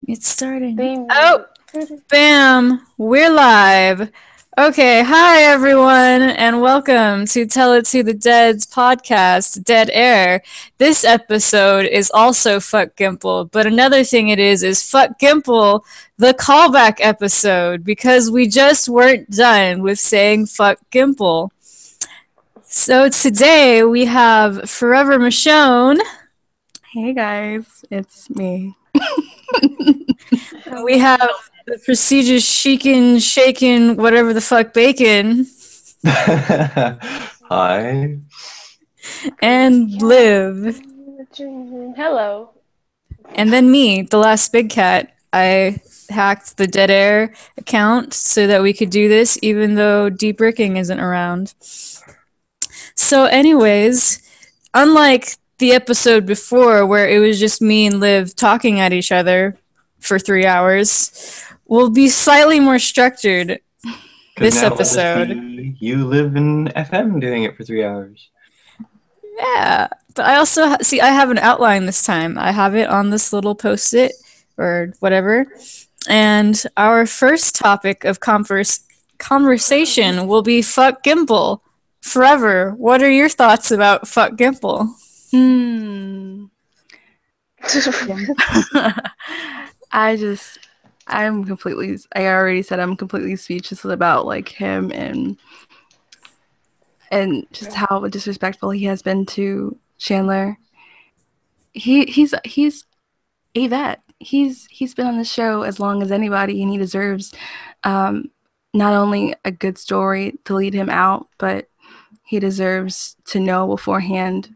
It's starting. Theme Oh, music. bam! We're live. Okay, hi everyone, and welcome to Tell It to the Dead's podcast, Dead Air. This episode is also Fuck Gimple, but another thing it is Fuck Gimple, the callback episode, because we just weren't done with saying Fuck Gimple. So today we have Forever Michonne. Hey guys, it's me. We Hello. have the prestigious Shekin, Shakin, whatever the fuck Bacon, Hi. Crazy and cat. Liv. Hello. And then me, the last big cat. I hacked the Dead Air account so that we could do this, even though Deep Ricking isn't around. So, anyways, unlike the episode before where it was just me and Liv talking at each other for 3 hours, we'll be slightly more structured Because this now it'll just episode. be you live in FM doing it for 3 hours. Yeah, but I also see I have an outline this time. I have it on this little post-it or whatever. And our first topic of conversation will be fuck Gimple. Forever. What are your thoughts about fuck Gimple? Hmm. I just, I already said I'm completely speechless about like him and just how disrespectful he has been to Chandler. He's a vet. He's been on the show as long as anybody, and he deserves um, not only a good story to lead him out, but he deserves to know beforehand,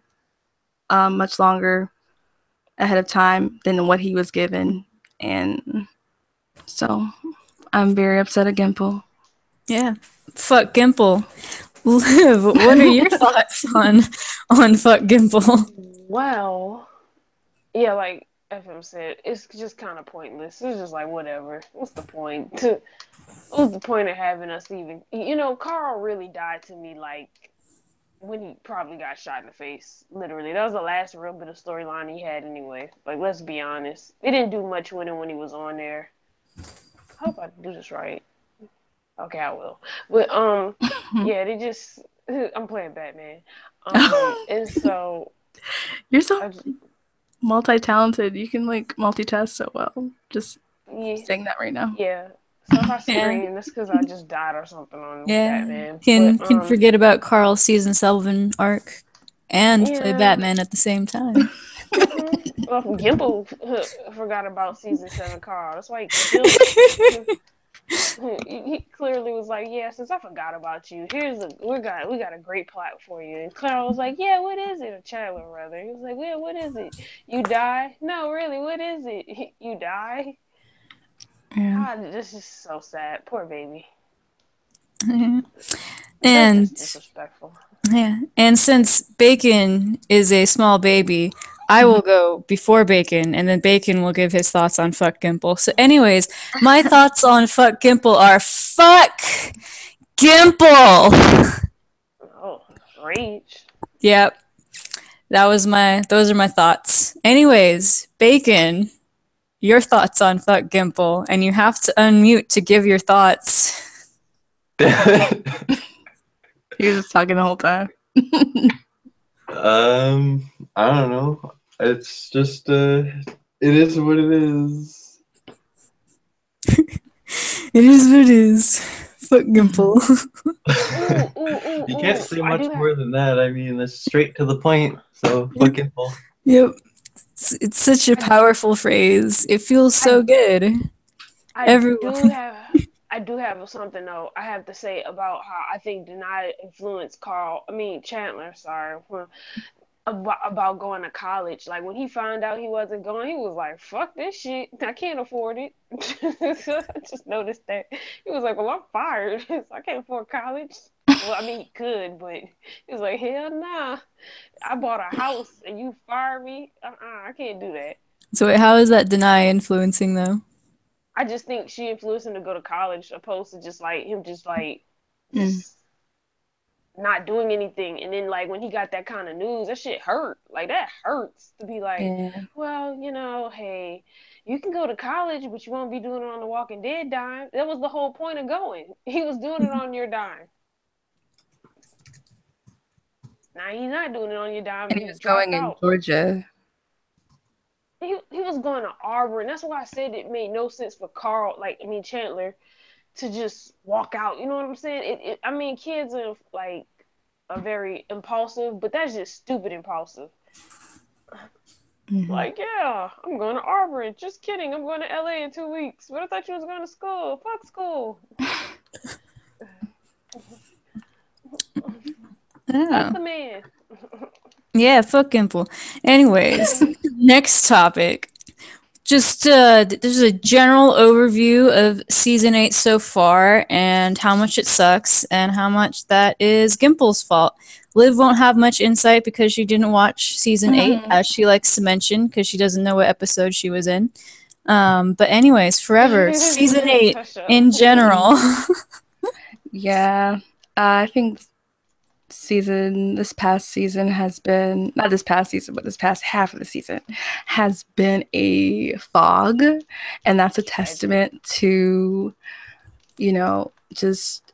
much longer ahead of time than what he was given. And so I'm very upset at Gimple. Yeah. Fuck Gimple. Liv, what are your thoughts on fuck Gimple? Wow. Yeah, like FM said, it's just kind of pointless. It's just like whatever. What's the point? What's the point of having us even? Carl really died to me like when he probably got shot in the face. Literally, that was the last real bit of storyline he had anyway. Like, let's be honest, they didn't do much with him when he was on there. I hope I do this right. Okay, I will. But yeah, they just I'm playing Batman. And so You're so I just, multi-talented. You can like multitask so well. Just yeah, saying that right now. yeah. So if I Yeah. scream, it's because I just died or something on Yeah. Batman. Can But can forget about Carl's season Sullivan arc and play yeah. Batman at the same time. Well, Gimple forgot about season 7 Carl. That's why he killed him. He clearly was like, "Yeah, since I forgot about you, we got a great plot for you." And Clara was like, "Yeah, what is it?" Or Chandler rather. He was like, "Yeah, what is it? You die? No, really, what is it? You die?" Yeah. Ah, this is so sad. Poor baby. That's And just disrespectful. yeah, and since Bacon is a small baby, I will go before Bacon, and then Bacon will give his thoughts on Fuck Gimple. So, anyways, my thoughts on Fuck Gimple are Fuck Gimple. Oh, rage. Yep, those are my thoughts. Anyways, Bacon, your thoughts on Fuck Gimple, and you have to unmute to give your thoughts. He was just talking the whole time. I don't know. It's just it is what it is. It is what it is. Fuck Gimple. Ooh, ooh, ooh, You can't ooh. say I much do have. more than that. I mean, that's straight to the point. So fuck it. Yep. It's such a I, powerful phrase. It feels so I good. I Everyone. do have I do have something though I have to say about how I think Denai influenced Chandler, sorry, about going to college. Like when he found out he wasn't going, he was like, "Fuck this shit! I can't afford it." I just noticed that he was like, "Well, I'm fired. So I can't afford college." Well, I mean, he could, but he was like, "Hell nah! I bought a house and you fire me? I can't do that." So wait, how is that deny influencing though? I just think she influenced him to go to college, opposed to just like him, just like Mm. just not doing anything. And then like when he got that kind of news, that shit hurt. Like that hurts to be like, Yeah. well, hey, you can go to college, but you won't be doing it on the Walking Dead dime. That was the whole point of going. He was doing it on your dime. Now he's not doing it on your dime. And he He was dropped going in out. Georgia. He was going to Auburn. That's why I said it made no sense for Carl, Chandler, to just walk out. You know what I'm saying? I mean, kids are very impulsive, but that's just stupid impulsive. Hmm. Like, yeah, I'm going to Auburn. Just kidding. I'm going to LA in 2 weeks. But I thought you was going to school. Fuck school. I don't Fuck know. the man. Yeah, fuck Gimple. Anyways, next topic. Just this is a general overview of season 8 so far and how much it sucks and how much that is Gimple's fault. Liv won't have much insight because she didn't watch season 8, Hmm. as she likes to mention, because she doesn't know what episode she was in. But anyways, forever, season 8 Hush up. in general. Yeah. I think this past season has been, not this past season, but this past half of the season has been a fog. And that's a Tragic. testament to, just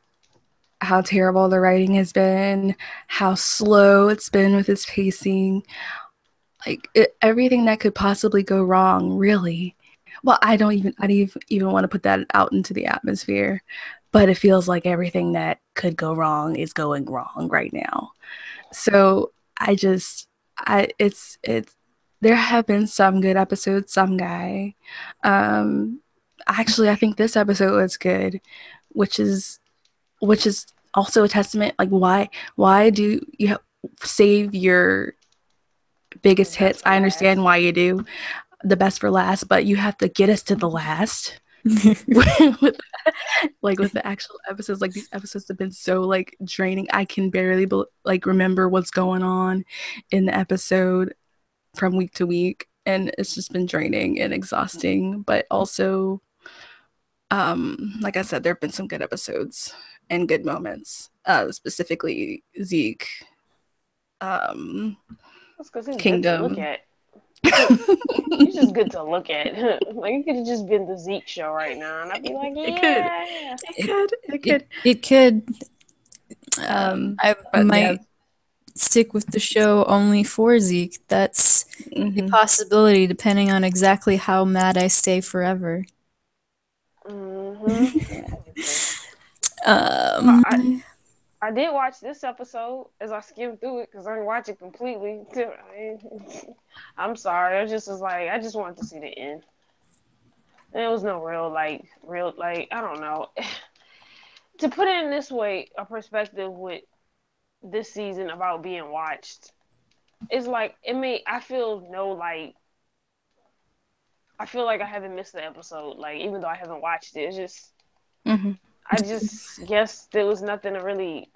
how terrible the writing has been, how slow it's been with its pacing, everything that could possibly go wrong, really. Well, I don't even want to put that out into the atmosphere, but it feels like everything that could go wrong is going wrong right now. So I just, it's, there have been some good episodes, some guy. Um, Actually, I think this episode was good, which is, which is also a testament. Like, why do you save your The biggest best hits? for I understand last. why you do the best for last, but you have to get us to the last. with with the actual episodes, like these episodes have been so draining. I can barely remember what's going on in the episode from week to week, and it's just been draining and exhausting. But also, like I said, there have been some good episodes and good moments. Specifically Zeke, um, That's because he's good to look Kingdom. at. He's just good to look at. Like, it could have just been the Zeke show right now, and I'd be like, It could, yeah. it, it it, could. it could. Um, I but yeah. might stick with the show only for Zeke. That's a Hmm. possibility depending on exactly how mad I stay forever. Mm-hmm. Exactly. Well, Um, I did watch this episode as I skimmed through it because I didn't watch it completely. I'm sorry. I just was like, I just wanted to see the end. And there was no I don't know. To put it in this way, a perspective with this season about being watched, it's like, I feel no, I feel like I haven't missed the episode, like, even though I haven't watched it. It's just, Hmm. I just guess there was nothing to really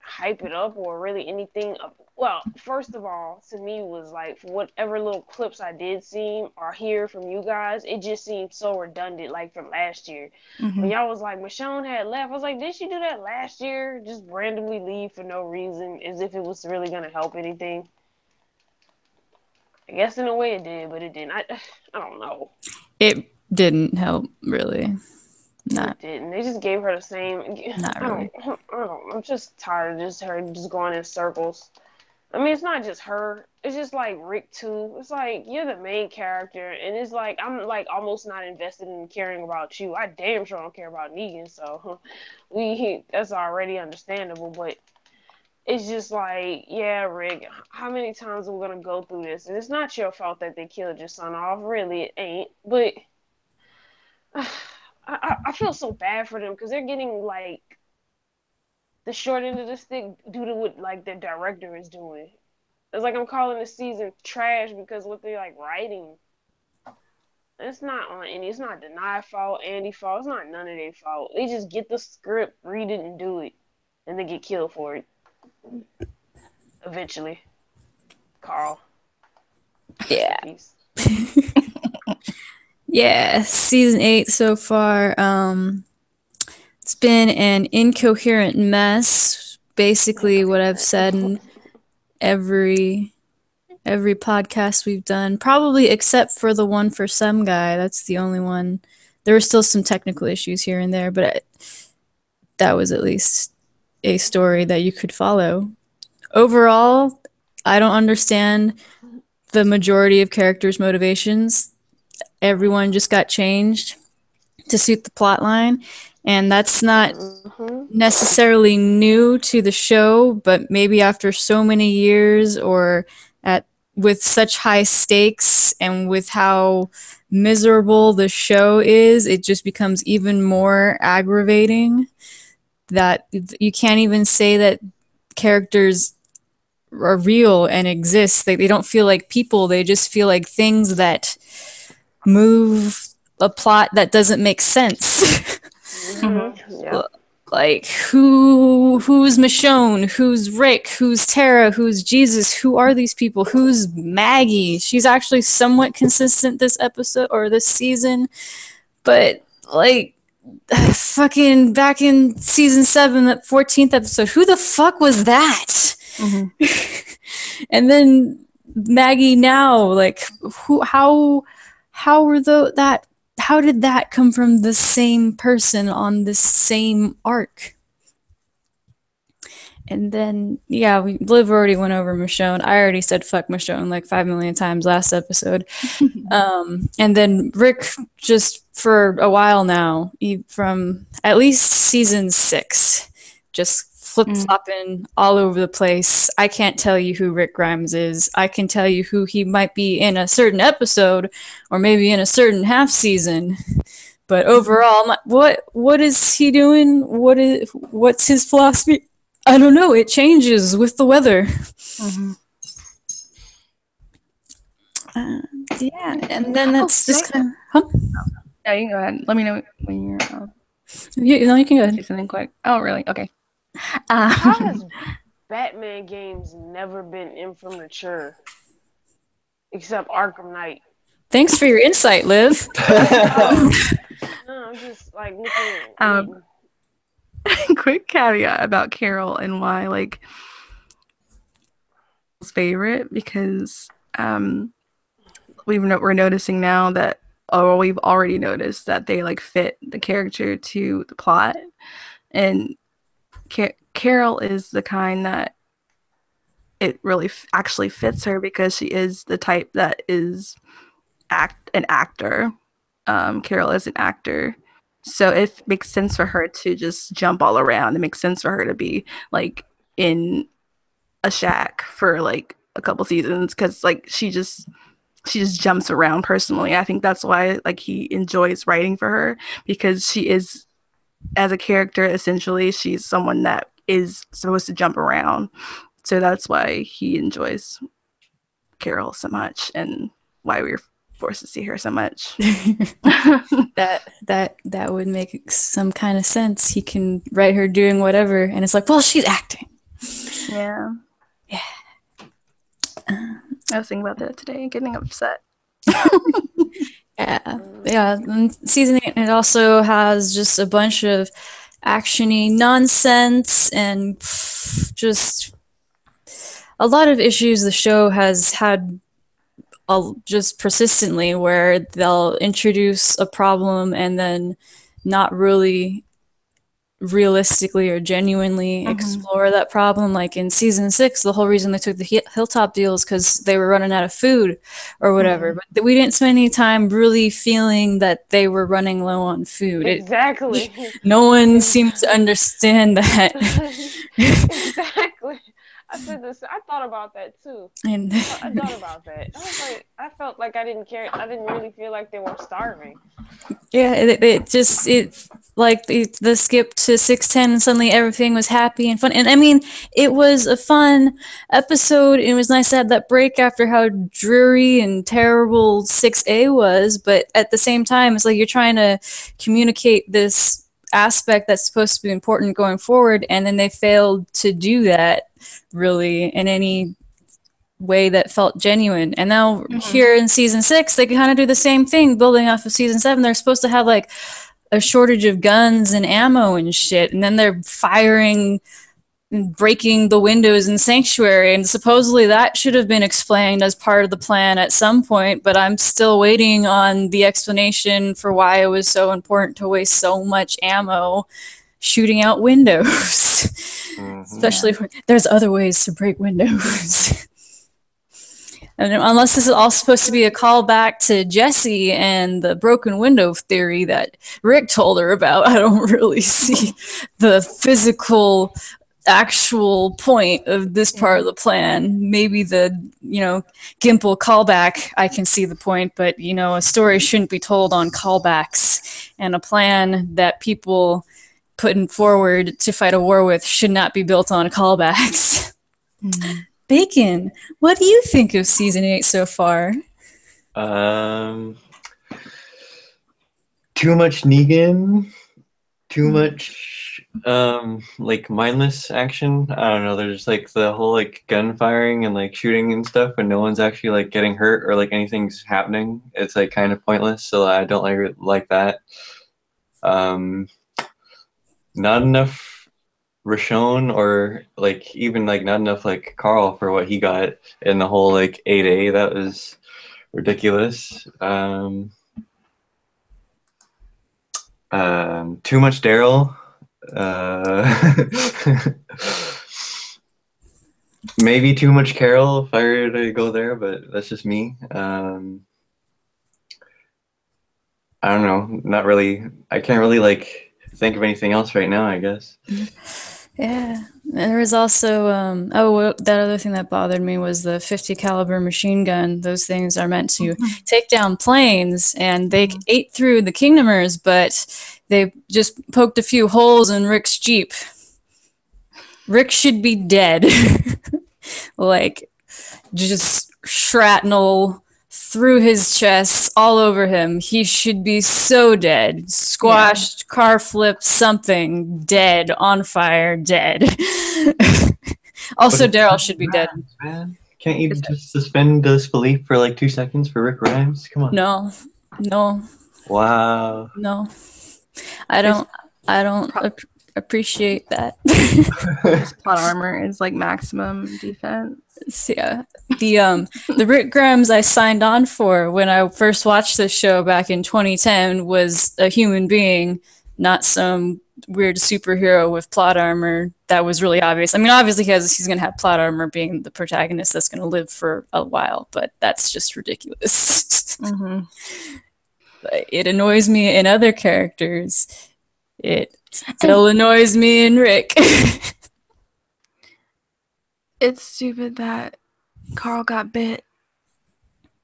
hype it up or really anything. Well, first of all, to me was like, for whatever little clips I did see or hear from you guys, it just seemed so redundant, like from last year. When Hmm. y'all was like, Michonne had left, I was like, did she do that last year? Just randomly leave for no reason, as if it was really gonna help anything. I guess in a way it did, but it didn't. I don't know. it didn't help really. Not It didn't. They just gave her the same. not I don't. really. I don't. I'm just tired of just her just going in circles. I mean, it's not just her. It's just like Rick too. It's like, you're the main character, and it's like, I'm like almost not invested in caring about you. I damn sure don't care about Negan, so that's already understandable. But it's just like, yeah, Rick, how many times are we gonna go through this? And it's not your fault that they killed your son off. Really, it ain't. But I feel so bad for them because they're getting like the short end of the stick due to what like their director is doing. It's like I'm calling this season trash because what they're like writing. It's not on any. It's not Deny fault, Andy fault. It's not none of their fault. They just get the script, read it, and do it, and they get killed for it eventually. Carl, rest in Yeah. peace. Yeah, season 8 so far. It's been an incoherent mess. Basically, what I've said in every every podcast we've done, probably except for the one for some guy. That's the only one. There were still some technical issues here and there, but that was at least a story that you could follow. Overall, I don't understand the majority of characters' motivations. Everyone just got changed to suit the plot line, and that's not necessarily new to the show, but maybe after so many years or at with such high stakes and with how miserable the show is, it just becomes even more aggravating that you can't even say that characters are real and exist. They don't feel like people, they just feel like things that move a plot that doesn't make sense. Yeah. Like who's Michonne, who's Rick, who's Tara, who's Jesus, who are these people, who's Maggie? She's actually somewhat consistent this episode or this season, but like fucking back in season 7, that 14th episode, who the fuck was that? And then Maggie now, like how were that how did that come from the same person on the same arc? And then, yeah, Liv already went over Michonne. I already said fuck Michonne like 5 million times last episode. And then Rick, just for a while now, from at least season 6, just flip-flopping all over the place. I can't tell you who Rick Grimes is. I can tell you who he might be in a certain episode or maybe in a certain half season. But overall, what is he doing? What's his philosophy? I don't know. It changes with the weather. Yeah, and then that's just kind of. Huh? Yeah, you can go ahead. Let me know when you're. You can go ahead. Say something quick. Oh, really? Okay. How has Batman games never been immature? Except Arkham Knight. Thanks for your insight, Liv. No, I'm just like looking. Quick caveat about Carol and why like his favorite, because we're noticing now that, or we've already noticed that they like fit the character to the plot, and Carol is the kind that it really actually fits her because she is the type that is an actor. Carol is an actor, so it makes sense for her to just jump all around. It makes sense for her to be like in a shack for like a couple seasons because like she just jumps around. Personally, I think that's why like he enjoys writing for her, because she is, as a character, essentially she's someone that is supposed to jump around. So that's why he enjoys Carol so much and why we're forced to see her so much. that would make some kind of sense. He can write her doing whatever, and it's like, well, she's acting. Yeah. I was thinking about that today, getting upset. Yeah. And season 8, it also has just a bunch of actiony nonsense and just a lot of issues the show has had just persistently, where they'll introduce a problem and then not really realistically or genuinely explore that problem. Like in season 6, the whole reason they took the Hilltop deal is because they were running out of food or whatever. But we didn't spend any time really feeling that they were running low on food. Exactly. No one seemed to understand that. Exactly. I said this. I thought about that too. And I thought about that. I was like, I felt like I didn't care. I didn't really feel like they were starving. Yeah, it like the skip to 610 and suddenly everything was happy and fun. And I mean, it was a fun episode. It was nice to have that break after how dreary and terrible 6A was. But at the same time, it's like you're trying to communicate this aspect that's supposed to be important going forward, and then they failed to do that really in any way that felt genuine. And now here in season 6, they can kind of do the same thing, building off of season 7. They're supposed to have like a shortage of guns and ammo and shit, and then they're firing breaking the windows in Sanctuary, and supposedly that should have been explained as part of the plan at some point, but I'm still waiting on the explanation for why it was so important to waste so much ammo shooting out windows. Especially when there's other ways to break windows. And unless this is all supposed to be a callback to Jessie and the broken window theory that Rick told her about, I don't really see the physical actual point of this part of the plan. Maybe the, Gimple callback, I can see the point, but, a story shouldn't be told on callbacks. And a plan that people putting forward to fight a war with should not be built on callbacks. Bacon, what do you think of season 8 so far? Too much Negan, too much like mindless action. I don't know. There's like the whole like gun firing and like shooting and stuff, and no one's actually like getting hurt or like anything's happening. It's like kind of pointless. So I don't like that. Not enough Rashon, or like even like not enough like Carl for what he got in the whole like 8A. That was ridiculous. Too much Daryl. Maybe too much Carol if I were to go there, but that's just me. I don't know. Not really. I can't really like think of anything else right now, I guess. Yeah. And there was also that other thing that bothered me was the 50 caliber machine gun. Those things are meant to take down planes, and they ate through the Kingdomers, but they just poked a few holes in Rick's Jeep. Rick should be dead. Like, just shrapnel through his chest, all over him. He should be so dead. Squashed, car flipped, something. Dead, on fire, dead. Also, Daryl should be dead. Man. Can't you just suspend disbelief for like 2 seconds for Rick Grimes? Come on. No. Wow. No. I don't appreciate that. His plot armor is like maximum defense. Yeah. The Rick Grimes I signed on for when I first watched this show back in 2010 was a human being, not some weird superhero with plot armor that was really obvious. I mean, obviously he's going to have plot armor being the protagonist that's going to live for a while, but that's just ridiculous. It annoys me in other characters. It still annoys me in Rick. It's stupid that Carl got bit.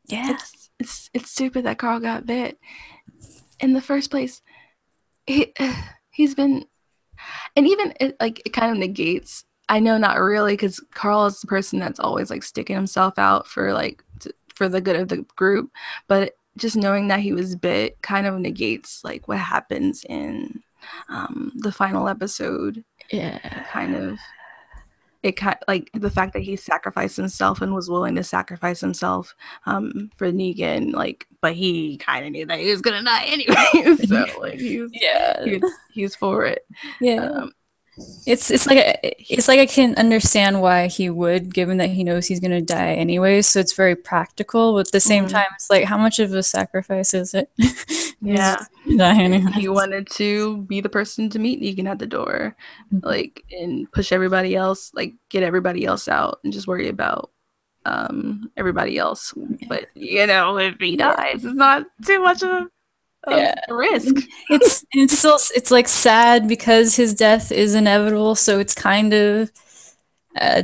Yeah. It's stupid that Carl got bit. In the first place, he's been, and even it kind of negates. I know not really, because Carl is the person that's always like sticking himself out for like for the good of the group. But just knowing that he was bit kind of negates like what happens in the final episode. Yeah. Like the fact that he sacrificed himself and was willing to sacrifice himself for Negan, like, but he kind of knew that he was gonna die anyway. So like he's for it. Yeah. It's like I can understand why he would, given that he knows he's gonna die anyway. So it's very practical. But at the same time, it's like, how much of a sacrifice is it? Yeah. Anyway. He wanted to be the person to meet Negan at the door, like, and push everybody else, like, get everybody else out, and just worry about everybody else. But if he dies, it's not too much of a risk. It's like sad because his death is inevitable, so it's kind of I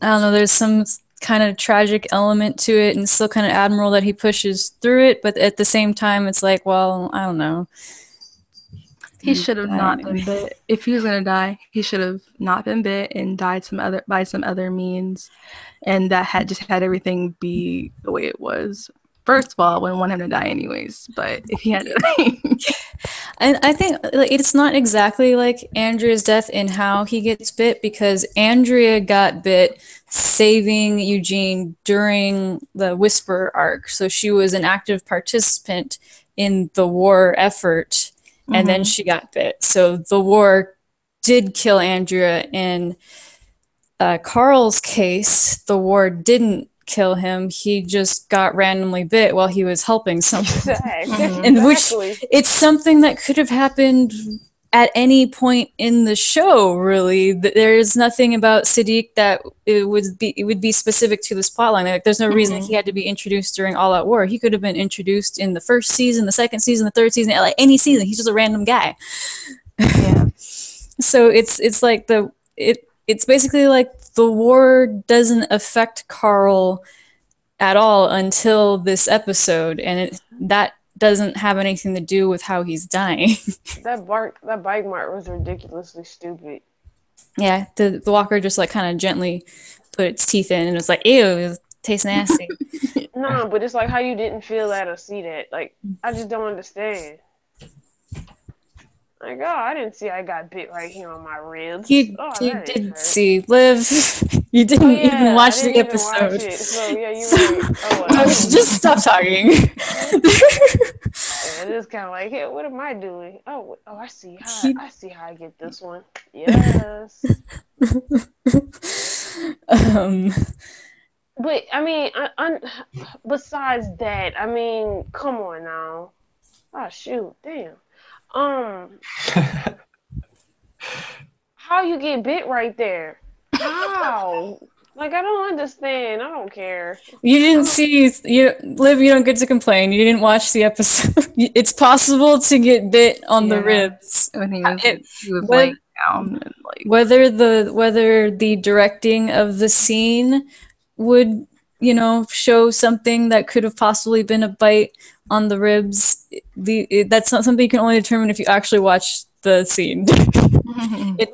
don't know, there's some kind of tragic element to it, and still kind of admirable that he pushes through it, but at the same time it's like, well, I don't know. He should have not been bit. If he was gonna die, he should have not been bit and died by some other means, and that had everything be the way it was. First of all, I wouldn't want him to die anyways, but if he had to die. And I think it's not exactly like Andrea's death in how he gets bit, because Andrea got bit saving Eugene during the Whisper arc. So she was an active participant in the war effort, and then she got bit. So the war did kill Andrea. In Carl's case, the ward didn't kill him. He just got randomly bit while he was helping someone. And which Exactly. it's something that could have happened at any point in the show, really. There's nothing about Siddiq that it would be specific to this plotline. Like, there's no reason he had to be introduced during All Out War. He could have been introduced in the first season, the second season, the third season, like any season. He's just a random guy. Yeah. So it's like it's basically like the war doesn't affect Carl at all until this episode, and that doesn't have anything to do with how he's dying. That bite mark was ridiculously stupid. Yeah, the walker just like kind of gently put its teeth in, and it was like, ew, it tastes nasty. No, but it's like how you didn't feel that or see that. Like, I just don't understand. Like, oh, I didn't see I got bit right here on my ribs. You did see, Liv. You didn't even watch the episode. Watch it. So yeah, you're right. Oh, well, just stop talking. Yeah, it is kind of like, hey, what am I doing? Oh, I see how I get this one. Yes. But I mean, besides that, I mean, come on now. Oh shoot, damn. How you get bit right there? How? Like, I don't understand. I don't care. You didn't see, Liv, you don't get to complain. You didn't watch the episode. It's possible to get bit on the ribs. When he was laying down. And, like, whether the directing of the scene would, show something that could have possibly been a bite on the ribs, that's not something you can only determine if you actually watch the scene. It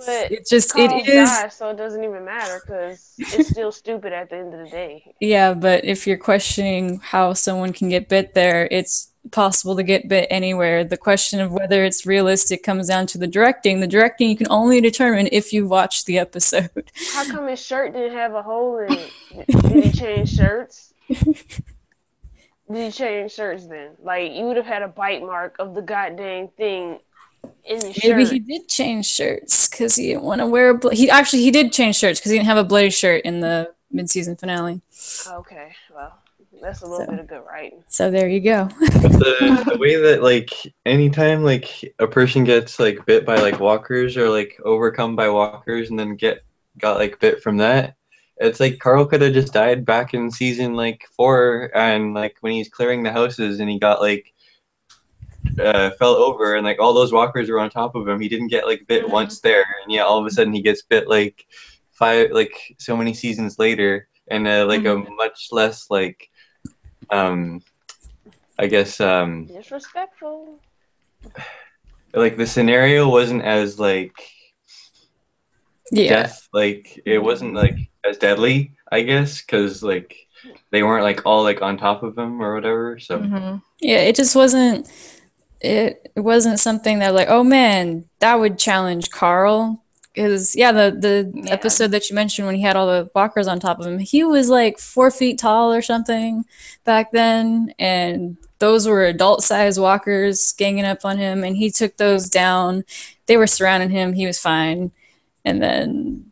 is, so it doesn't even matter because it's still stupid at the end of the day. Yeah, but if you're questioning how someone can get bit there, it's possible to get bit anywhere. The question of whether it's realistic comes down to the directing. The directing you can only determine if you watch the episode. How come his shirt didn't have a hole in it? Did he change shirts? Did he change shirts then? Like, you would have had a bite mark of the goddamn thing in his shirt. Maybe he did change shirts because he didn't want to wear he did change shirts because he didn't have a bloody shirt in the mid-season finale. Okay, well, that's a little bit of good writing. So there you go. But the way that, like, anytime, like, a person gets, like, bit by, like, walkers or, like, overcome by walkers and then got like, bit from that, it's like Carl could have just died back in season, like, 4, and, like, when he's clearing the houses and he got, like, fell over and, like, all those walkers were on top of him. He didn't get, like, bit once there, and yeah, all of a sudden he gets bit, like, 5, like, so many seasons later, and like a much less, like, I guess disrespectful. Like, the scenario wasn't as, like, death, like, it wasn't, like, as deadly, I guess, because, like, they weren't, like, all, like, on top of him or whatever. So yeah, it just wasn't. It wasn't something that, like, oh man, that would challenge Carl. Because the episode that you mentioned when he had all the walkers on top of him, he was like 4 feet tall or something back then, and those were adult-sized walkers ganging up on him, and he took those down. They were surrounding him. He was fine, and then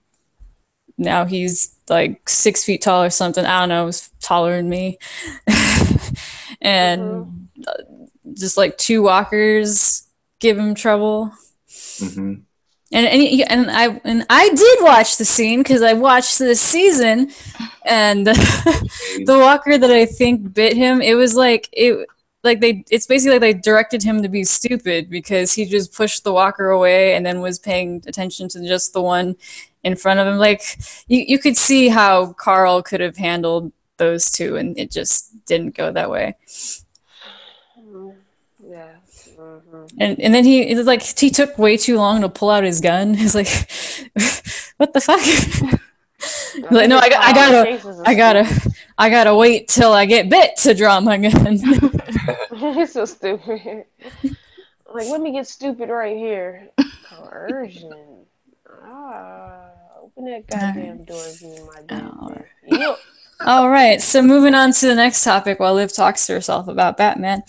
now he's like 6 feet tall or something. I don't know. He was taller than me, and just like 2 walkers give him trouble. Mm-hmm. And I did watch the scene because I watched this season, and the walker that I think bit him, it's basically like they directed him to be stupid because he just pushed the walker away and then was paying attention to just the one in front of him. Like, you could see how Carl could have handled those 2, and it just didn't go that way. Yeah. And then he took way too long to pull out his gun. He's like, what the fuck? Like, no, I gotta wait till I get bit to draw my gun. He's so stupid. Like, let me get stupid right here. Coercion. Open that goddamn door if you my dude. Yep. All right, so moving on to the next topic while Liv talks to herself about Batman.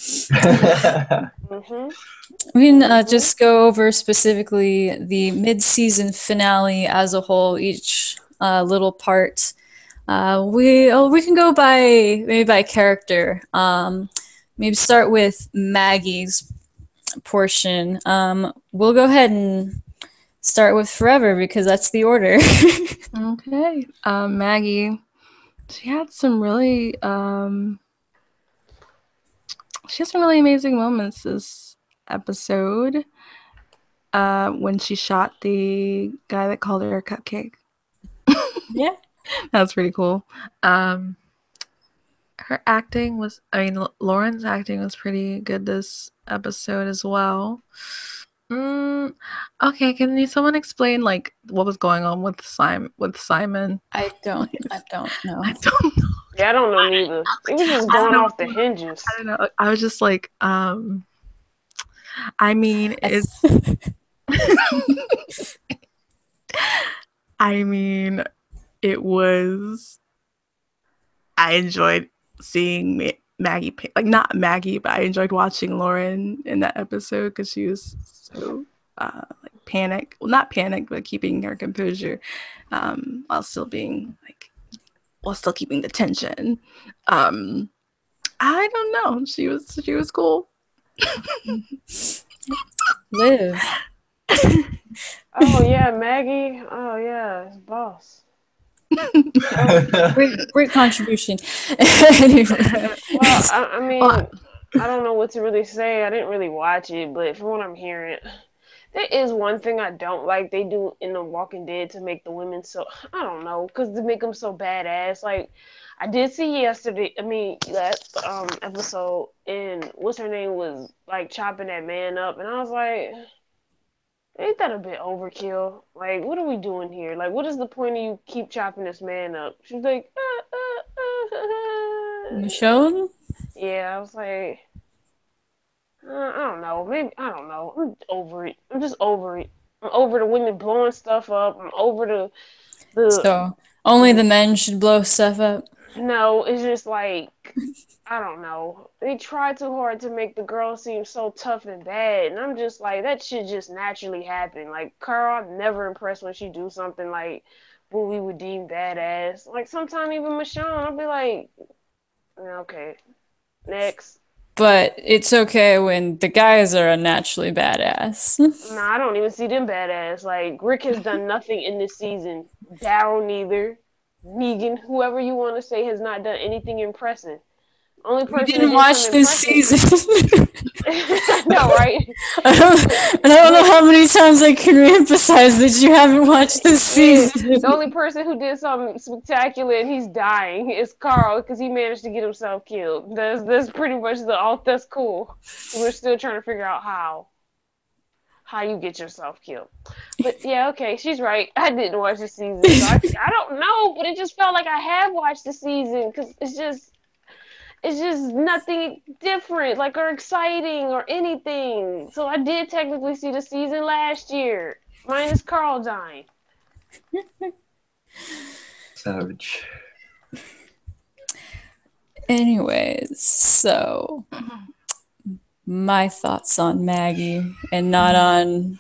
Mhm. We can Mhm. just go over specifically the mid-season finale as a whole, each little part. We can go by maybe by character. Maybe start with Maggie's portion. We'll go ahead and start with Forever because that's the order. Okay. Maggie, she had some really she has some really amazing moments this episode. When she shot the guy that called her a cupcake. Yeah. That's pretty cool. Um, her acting was, I mean, Lauren's acting was pretty good this episode as well. Mm, okay, can you someone explain like what was going on with Simon? I don't. I Please. don't I know. don't know. Yeah, I don't know neither. It was just I don't going know. off the I hinges. don't know. I was just like, I mean, I it's I mean, it was I enjoyed seeing Maggie, like not Maggie, but I enjoyed watching Lauren in that episode because she was so like panic, well, not panic, but keeping her composure while still being like, while still keeping the tension. Um, I don't know. She was cool. Live. Oh yeah, Maggie. Oh yeah, his boss. Oh Great contribution. Anyway. well, I Well, mean, I don't know what to really say. I didn't really watch it, but from what I'm hearing, there is one thing I don't like they do in The Walking Dead to make the women so I don't know, cause to make them so badass. Like I did see yesterday. I mean, last episode, and what's her name was like chopping that man up, and I was like, ain't that a bit overkill? Like, what are we doing here? Like, what is the point of you keep chopping this man up? She's like, Michonne? yeah. I was like, I don't know. Maybe I don't know. I'm over it. I'm just over it. I'm over the women blowing stuff up. I'm over the So only the men should blow stuff up. no. It's just like I don't know. They try too hard to make the girl seem so tough and bad, and I'm just like that should just naturally happen. Like Carl, I'm never impressed when she do something like what we would deem badass. Like sometimes even Michonne, I'll be like, okay, next. But it's okay when the guys are unnaturally badass. Nah, I don't even see them badass. Like Rick has done nothing in this season. Daryl neither. Negan, whoever you want to say, has not done anything impressive. Only You person that didn't did something watch this impressive. season. I know, right? I don't know But how many times I can reemphasize that you haven't watched this yeah, season. the only person who did something spectacular and he's dying is Carl because he managed to get himself killed. That's pretty much the all. That's cool. We're still trying to figure out how you get yourself killed. But yeah, okay, she's right. I didn't watch the season, so I don't know, but it just felt like I have watched the season because it's just nothing different, like or exciting or anything. So I did technically see the season last year, minus Carl dying. Savage. Anyways, so my thoughts on Maggie and not on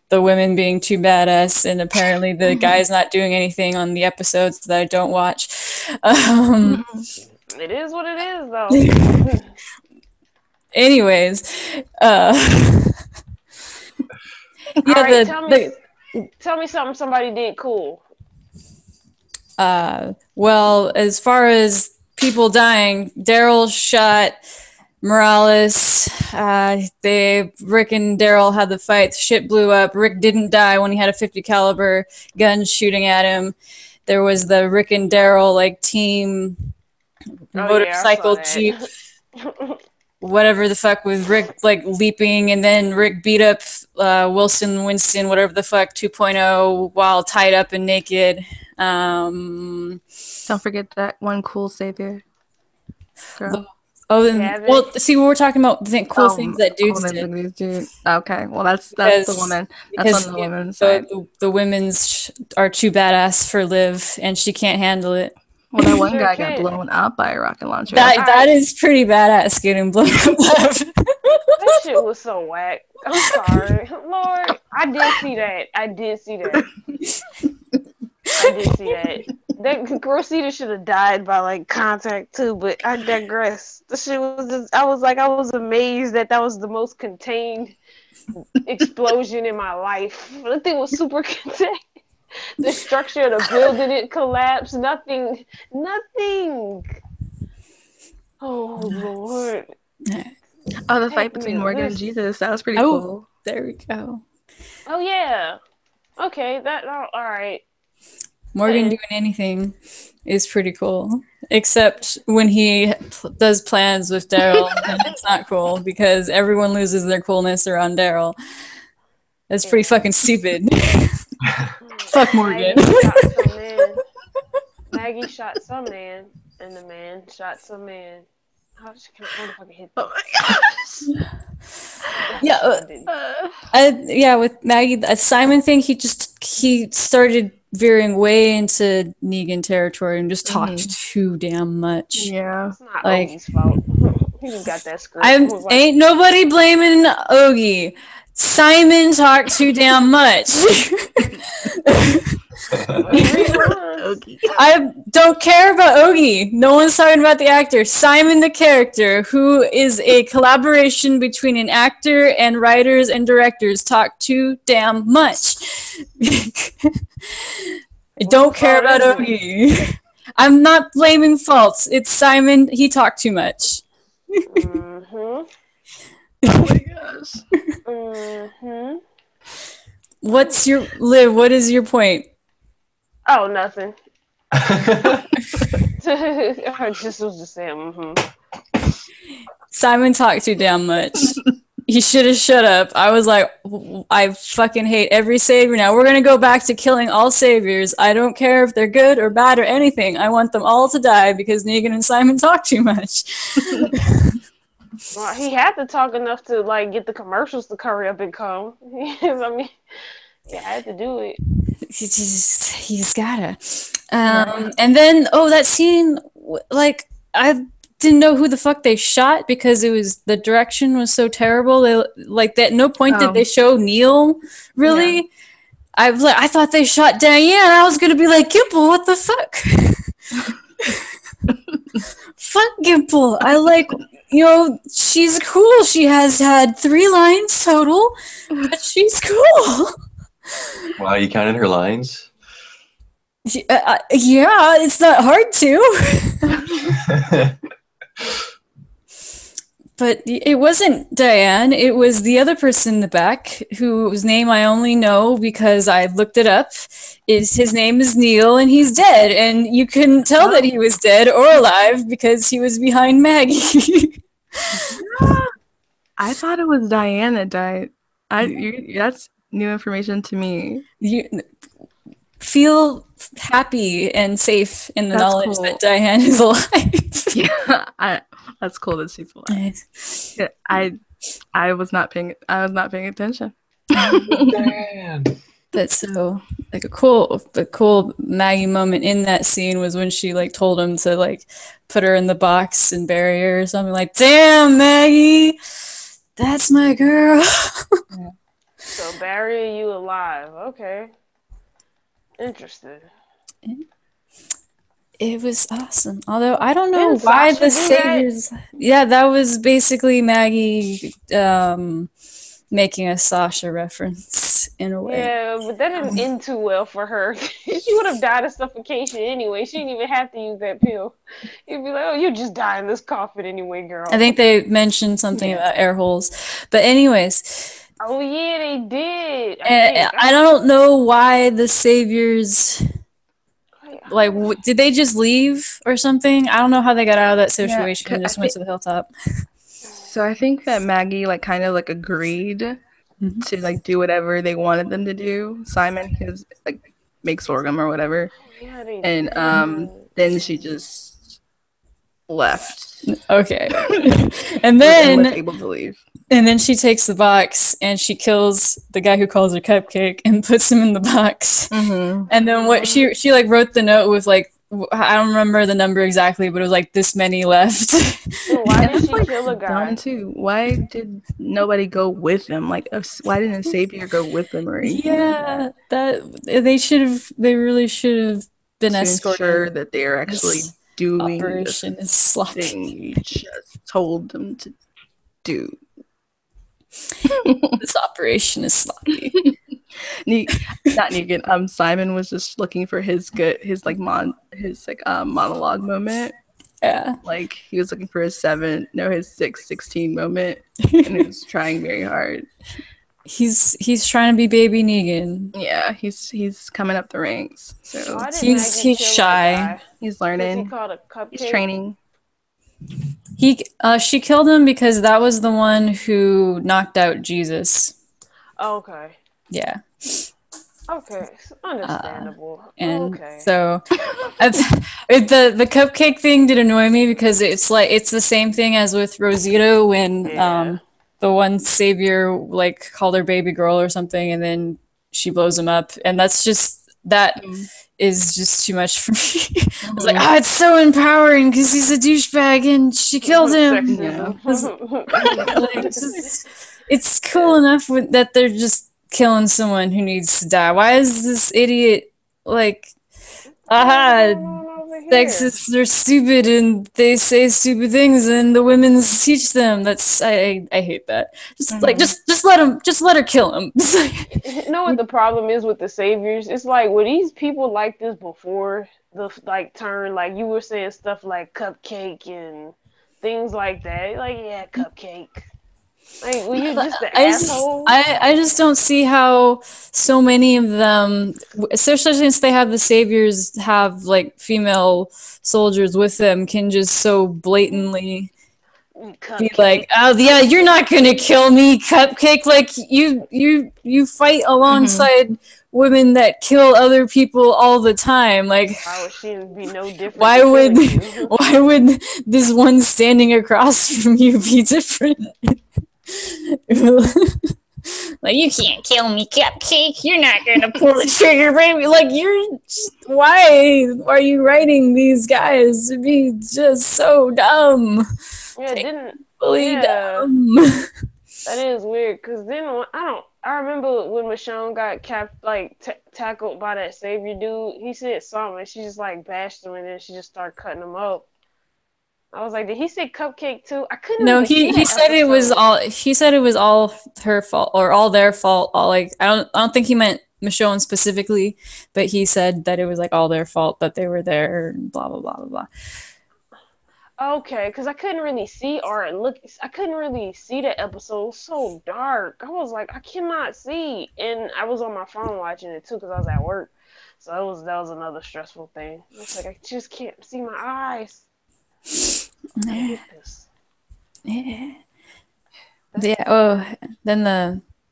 the women being too badass and apparently the guys not doing anything on the episodes that I don't watch. Um, It is what it is, though. anyways, All yeah, right, the tell me something somebody did cool. well, as far as people dying, Daryl shot Morales. Rick and Daryl had the fight. Shit blew up. Rick didn't die when he had a 50 caliber gun shooting at him. There was the Rick and Daryl like team Oh yeah, I saw motorcycle jeep, that. whatever the fuck, with Rick like leaping, and then Rick beat up Winston, whatever the fuck 2.0 while tied up and naked. don't forget that one cool savior girl. Oh, and Gavin. well, see, we're talking about cool things that Cool dudes did. things, dude. Okay, well that's the because woman. That's on because the woman's side. the women's are too badass for Liv, and she can't handle it. Well, that one Sure guy got can. blown up by a rocket launcher. That Alright. is pretty badass getting blown up. That's shit was so whack. I'm sorry, Lord. I did see that. That Rosita should have died by like contact too, but I digress. The shit was just, I was amazed that was the most contained explosion in my life. The thing was super contained. The structure of the building, it collapsed. Nothing. Oh Lord. Oh, the fight between Morgan and Jesus. That was pretty cool. There we go. Oh yeah. Okay, all right. Morgan doing anything is pretty cool, except when he does plans with Daryl, and it's not cool because everyone loses their coolness around Daryl. That's pretty fucking stupid. Fuck Morgan. Maggie shot some man, and the man shot some man. How did I fucking hit that? Oh my gosh. Yeah, with Maggie, the Simon thing, he started veering way into Negan territory and just talked too damn much. Yeah, it's not Ogie's fault. He just got that script. Ain't nobody blaming Ogie. Simon talked too damn much. I don't care about Ogie. No one's talking about the actor. Simon the character, who is a collaboration between an actor and writers and directors, talked too damn much. I don't care about Ogie. I'm not blaming faults. It's Simon. He talked too much. Oh my gosh. What is your point? Oh, nothing. I was just saying, Simon talked too damn much. He should have shut up. I was like, I fucking hate every savior now. We're gonna go back to killing all saviors. I don't care if they're good or bad or anything. I want them all to die because Negan and Simon talk too much. Well, he had to talk enough to like get the commercials to hurry up and come. I mean, yeah, I had to do it. He's gotta. And then, that scene, like, I didn't know who the fuck they shot because the direction was so terrible. At no point did they show Neil, really. Yeah. I thought they shot Diane. I was gonna be like, Gimple, what the fuck? Fuck Gimple. She's cool. She has had 3 lines total, but she's cool. Wow, you counted her lines? Yeah, it's not hard to. But it wasn't Diane. It was the other person in the back whose name I only know because I looked it up. His name is Neil, and he's dead. And you couldn't tell that he was dead or alive because he was behind Maggie. I thought it was Diane that died. That's new information to me. You feel happy and safe in the knowledge that Diane is alive. Yeah, that's cool that she's alive. Yeah, I was not paying attention. Damn. But so a cool Maggie moment in that scene was when she told him to put her in the box and bury her or something. Like, damn, Maggie, that's my girl. Yeah. So burying you alive, okay. Interesting. It was awesome. Although I don't know why the saviors. Yeah, that was basically Maggie making a Sasha reference in a way. Yeah, but that didn't end too well for her. She would have died of suffocation anyway. She didn't even have to use that pill. You'd be like, oh, you just die in this coffin anyway, girl. I think they mentioned something about air holes. But anyways. Oh, yeah, they did. I don't know why the saviors... did they just leave or something? I don't know how they got out of that situation and just went to the hilltop. So I think that Maggie kind of agreed to do whatever they wanted them to do. Simon, his make sorghum or whatever, and then she just left. Okay, and then was able to leave. And then she takes the box and she kills the guy who calls her Cupcake and puts him in the box. Mm-hmm. And then what she wrote the note with I don't remember the number exactly, but it was like this many left. And why did That's she like kill a dumb guy? too. Why did nobody go with them? Like, why didn't a savior go with them or anything like that Yeah, that they really should have been to ensure escorted. that they're actually This doing the operation is sloppy. thing you just told them to do? This operation is sloppy. Not Negan. Simon was just looking for his monologue moment. Yeah. Like he was looking for his 6:16 moment, and he was trying very hard. He's trying to be baby Negan. Yeah, he's coming up the ranks, so Why did He's Maggie he's kill that shy. guy? he's Because he learning. called a He's cupcake. training. She killed him because that was the one who knocked out Jesus. Okay. Yeah. Okay. Understandable. And Okay. so the cupcake thing did annoy me because it's the same thing as with Rosita when Yeah. the one savior like called her baby girl or something and then she blows him up and that is just too much for me. I was like, oh, it's so empowering because he's a douchebag and she killed him. Yeah. It's cool enough that they're just killing someone who needs to die. Why is this idiot like, aha, sexists are stupid and they say stupid things and the women teach them. I hate that. Just let her kill him. You know what the problem is with the saviors? It's like, were these people like this before the like turn? Like you were saying stuff like cupcake and things like that. Like, yeah, cupcake. Like, were you just the asshole? I just don't see how so many of them, especially since they have the saviors have like female soldiers with them, can just so blatantly be like, oh yeah, you're not gonna kill me, cupcake. Like you fight alongside women that kill other people all the time. Like Why would she be no different? why would this one standing across from you be different? Like you can't kill me, cupcake. You're not gonna pull the trigger, baby. Like why are you writing these guys to be just so dumb? Yeah, Dumb. That is weird. Cause then I remember when Michonne got tackled by that savior dude. He said something, and she just like bashed him, and then she just started cutting him up. I was like, did he say cupcake too? I couldn't No, really see he that said it was episode. all. He said it was all her fault or all their fault. All like I don't think he meant Michonne specifically, but he said that it was like all their fault that they were there. And blah blah blah blah blah. Okay, because I couldn't really see or look. I couldn't really see that episode. It was so dark. I was like, I cannot see, and I was on my phone watching it too because I was at work. So that was another stressful thing. It's like I just can't see my eyes. I hate this. Yeah. Oh,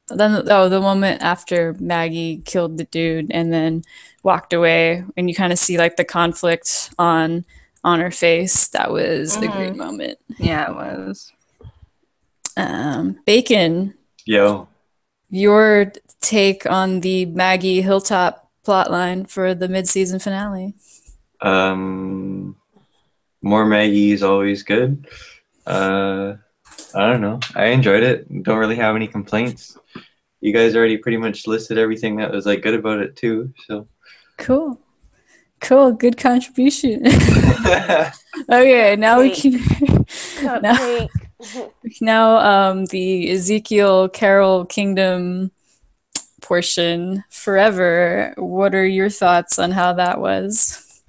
the moment after Maggie killed the dude and then walked away, and you kind of see like the conflict on her face. That was a great moment. Yeah, it was. Bacon. Yo. Your take on the Maggie Hilltop plotline for the mid-season finale? More Maggie is always good. I don't know. I enjoyed it. Don't really have any complaints. You guys already pretty much listed everything that was like good about it too. So cool. Good contribution. Okay, now we can now the Ezekiel Carol Kingdom portion forever. What are your thoughts on how that was?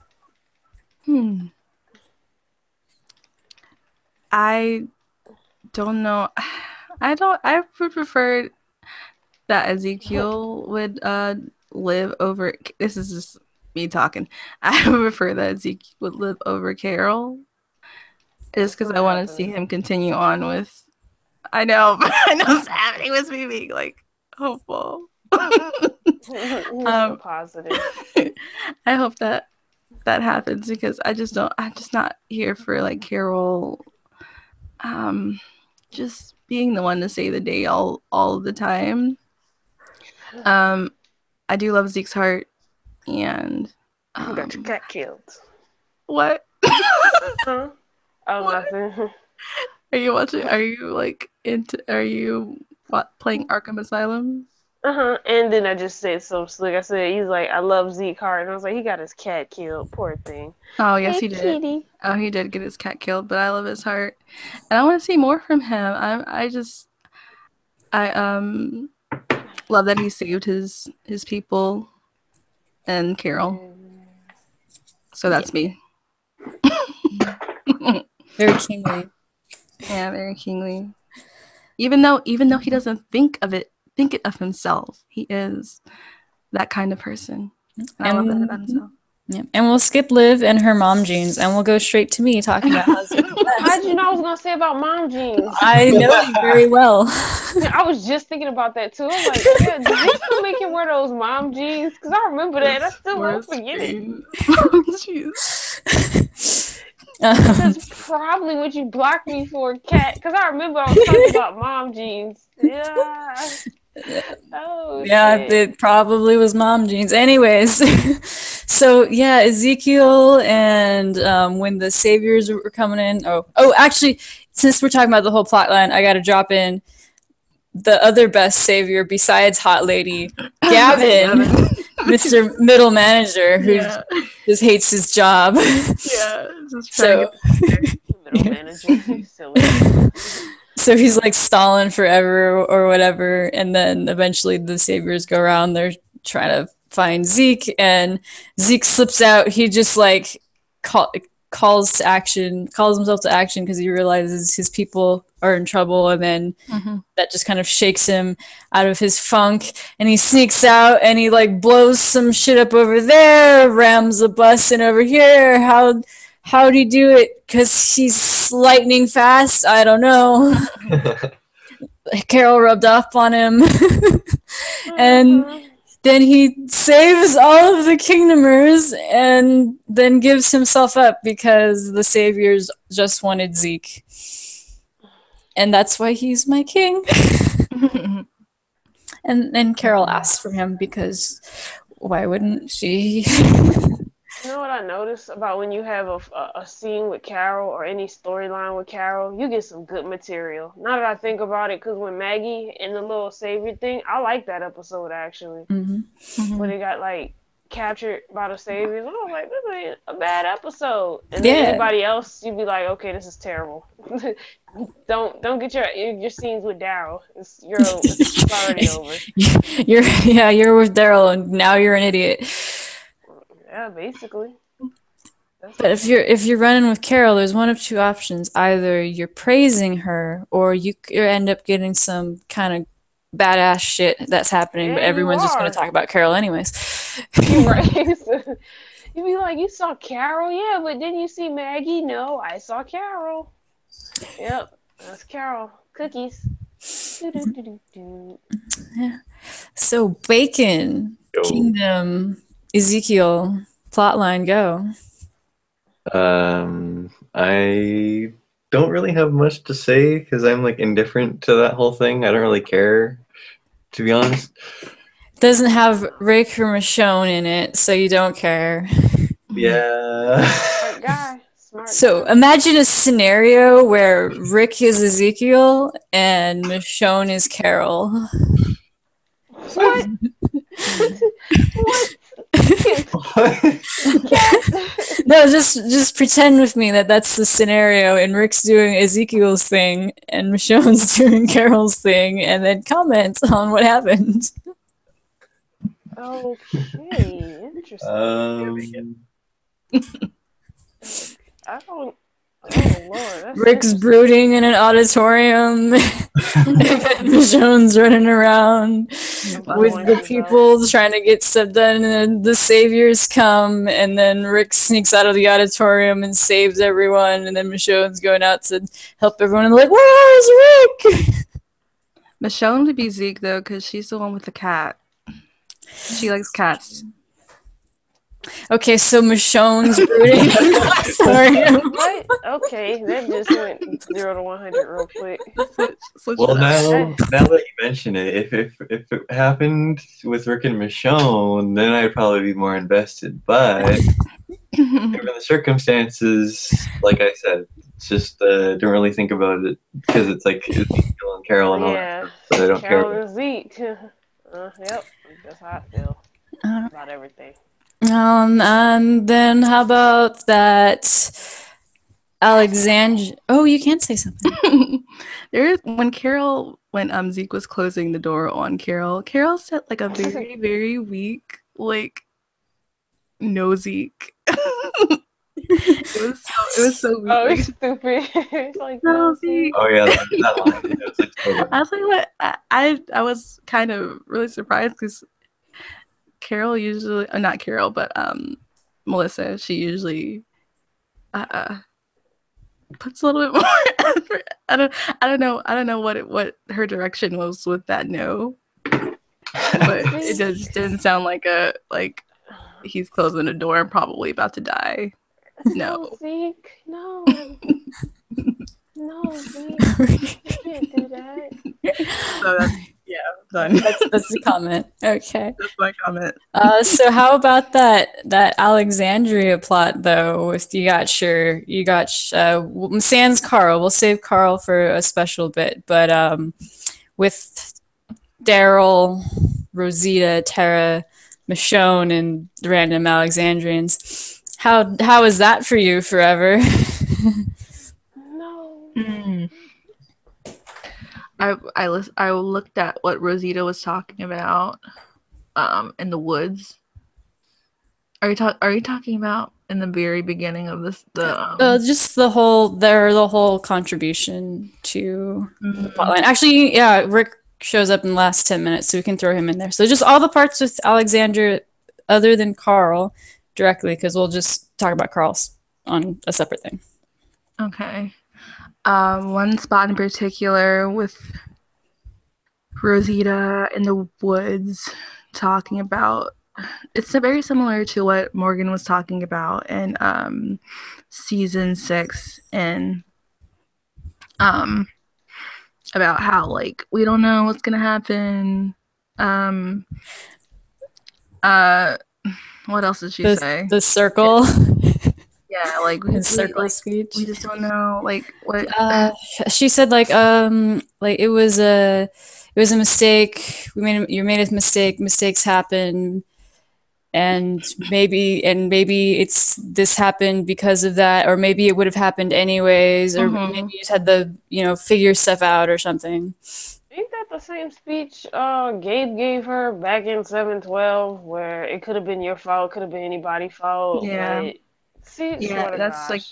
I don't know. I would prefer that Ezekiel would live over. This is just me talking. I would prefer that Ezekiel would live over Carol, just because I want to see him continue on with. I know it's happening with me being like hopeful. So positive. I hope that happens because I'm just not here for like Carol just being the one to save the day all the time. I do love Zeke's heart, and you got your cat killed. What? Huh? Oh, What? nothing. Are you watching? Are you like into? Are you playing Arkham Asylum? And then I just said so slick. I said he's like, I love Zeke Hart, and I was like, he got his cat killed. Poor thing. Oh yes, Hey, he did. kitty. Oh, he did get his cat killed, but I love his heart, and I want to see more from him. I love that he saved his people and Carol. So that's me. Very kingly. Yeah, very kingly. Even though he doesn't think it of himself, he is that kind of person. And I love that about himself. Yeah. And we'll skip Liv and her mom jeans, and we'll go straight to me talking about how Zeke's the How'd best. you know I was gonna say about mom jeans? I know you very well. Yeah, I was just thinking about that too. I was like, yeah, does he still make him wear those mom jeans? Because I remember that and I still don't forget it. Jeez. That's probably what you blocked me for, Cat. Because I remember I was talking about mom jeans. Yeah. Oh, Yeah, shit. it probably was mom jeans. Anyways, so yeah, Ezekiel and when the saviors were coming in. Actually, since we're talking about the whole plot line, I got to drop in the other best savior besides Hot Lady, Gavin, Mr. Middle Manager, who just hates his job. Yeah, just trying So, Middle manager. Silly. so he's like stalling forever or whatever, and then eventually the saviors go around. They're trying to find Zeke, and Zeke slips out. He just like calls himself to action because he realizes his people are in trouble, and then that just kind of shakes him out of his funk, and he sneaks out and he like blows some shit up over there, rams a bus in over here. How'd he do it? Because he's lightning fast? I don't know. Carol rubbed off on him. And then he saves all of the Kingdomers and then gives himself up because the Saviors just wanted Zeke. And that's why he's my king. And Carol asks for him because why wouldn't she? You know what I noticed about when you have a scene with Carol or any storyline with Carol, you get some good material. Now that I think about it, because when Maggie and the little savior thing, I like that episode actually. Where they got like captured by the saviors. I was like, this ain't a bad episode. And then anybody else, you'd be like, okay, this is terrible. don't get your scenes with Daryl. It's already over. You're with Daryl and now you're an idiot. Yeah, basically. But if you're running with Carol, there's one of two options. Either you're praising her, or you end up getting some kind of badass shit that's happening. But everyone's just going to talk about Carol anyways. You're right. You'd be like, you saw Carol, yeah, but didn't you see Maggie? No, I saw Carol. Yep, that's Carol. Cookies. Yeah. So Bacon, Kingdom, Ezekiel, plotline, go. I don't really have much to say because I'm like indifferent to that whole thing. I don't really care, to be honest. Doesn't have Rick or Michonne in it, so you don't care. Yeah. Smart guy. So imagine a scenario where Rick is Ezekiel and Michonne is Carol. What? What? No, just pretend with me that that's the scenario, and Rick's doing Ezekiel's thing, and Michonne's doing Carol's thing, and then comment on what happened. Okay, interesting. I don't. Oh Lord, Rick's brooding in an auditorium, and Michonne's running around with the people trying to get stuff done, and then the saviors come, and then Rick sneaks out of the auditorium and saves everyone, and then Michonne's going out to help everyone, and they're like, "Where's Rick?" Michonne would be Zeke though, because she's the one with the cat. She likes cats. Okay, so Michonne's brooding. Sorry. What? Okay, that just went 0 to 100 real quick. Well, now that you mention it, if it happened with Rick and Michonne, then I'd probably be more invested. But Given the circumstances, like I said, it's just don't really think about it because it's like Ezekiel and Carol and all that Yeah, stuff that I don't care Carol about. and Zeke. Yep, that's how I feel Uh, about everything. and then how about that Alexandra? Oh, you can't say something. when Zeke was closing the door on Carol said like a very, very weak, like no Zeke. It was so weak. Oh, Like he's stupid. He's like, no no, Zeke. Zeke. Oh yeah, that line. It was like so I bad. was like, what? I was kind of really surprised because Carol usually, not Carol, but Melissa. She usually uh puts a little bit more effort. I don't know what her direction was with that no, but it Zeke. just didn't sound like he's closing the door and probably about to die. No. No, Zeke. No. No, Zeke. You can't do that. So that's yeah, done. That's the comment. Okay. That's my comment. So how about that Alexandria plot though? With sans Carl. We'll save Carl for a special bit, but with Daryl, Rosita, Tara, Michonne, and the random Alexandrians. How is that for you forever? No. Mm. I looked at what Rosita was talking about in the woods. Are you talking about in the very beginning of this Just the whole contribution to the plotline. Actually, yeah, Rick shows up in the last 10 minutes, so we can throw him in there. So just all the parts with Alexandra, other than Carl, directly, because we'll just talk about Carl's on a separate thing. Okay. One spot in particular with Rosita in the woods talking about it's very similar to what Morgan was talking about in season 6 and about how like we don't know what's gonna happen. Uh what else did she say? The circle. Yeah, like His circle speech. we just don't know like what She said like it was a mistake. You made a mistake. Mistakes happen, and maybe it's this happened because of that, or maybe it would have happened anyways, or maybe you just had the figure stuff out or something. Ain't that the same speech Gabe gave her back in 712 where it could have been your fault, could have been anybody's fault, yeah. but see, Yeah, swear to that's like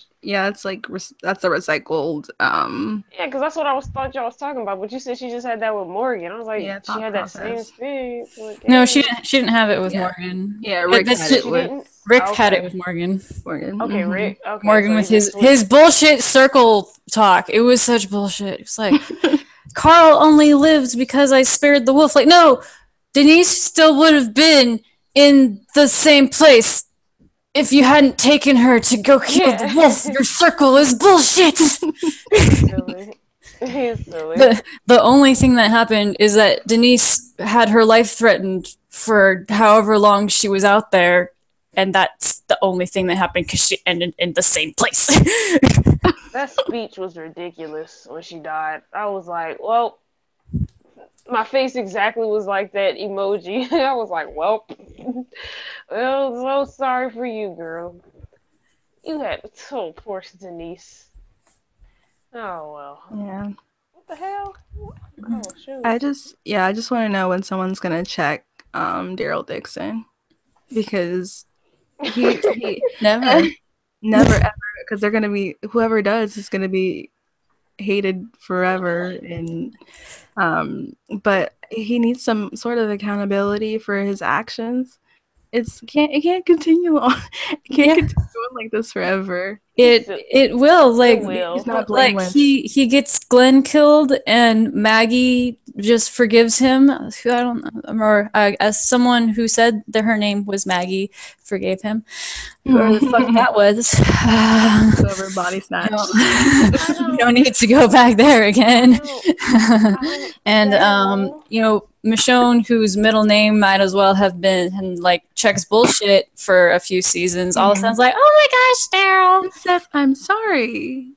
gosh. that's a recycled Yeah, because that's what thought y'all was talking about, but you said she just had that with Morgan. I was like, yeah, she thought had that same process. speech with No, Gabe. she didn't have it with Yeah. Morgan. Yeah, Rick had it She with didn't? Rick had it Okay. with Morgan. Morgan. Okay, Mhm. Rick. Okay, Morgan so he with just his switched. bullshit circle talk. It was such bullshit. It's like Carl only lived because I spared the wolf. Like, no, Denise still would have been in the same place if you hadn't taken her to go kill the Yeah. wolf. Your circle is bullshit. He's silly. He's silly. The only thing that happened is that Denise had her life threatened for however long she was out there, and that's the only thing that happened because she ended in the same place. That speech was ridiculous when she died. I was like, well, my face exactly was like that emoji. I was like, well, so sorry for you, girl. You had so poor Denise. Oh well. Yeah. What the hell? Oh shoot. I just want to know when someone's gonna check Daryl Dixon because he Never. never ever because they're gonna be whoever does is gonna be hated forever and but he needs some sort of accountability for his actions. It can't continue on. It can't Yeah. continue on like this forever. It will, like, It will. He's not like blameless. he gets Glenn killed and Maggie just forgives him. Who I don't know, or as someone who said that her name was Maggie forgave him. Whoever the fuck that was. Whoever body snatched. We don't need to go back there again. And know. you know, Michonne, whose middle name might as well have been like checks bullshit for a few seasons, all of a sudden like, oh my gosh, Daryl. It says, I'm sorry.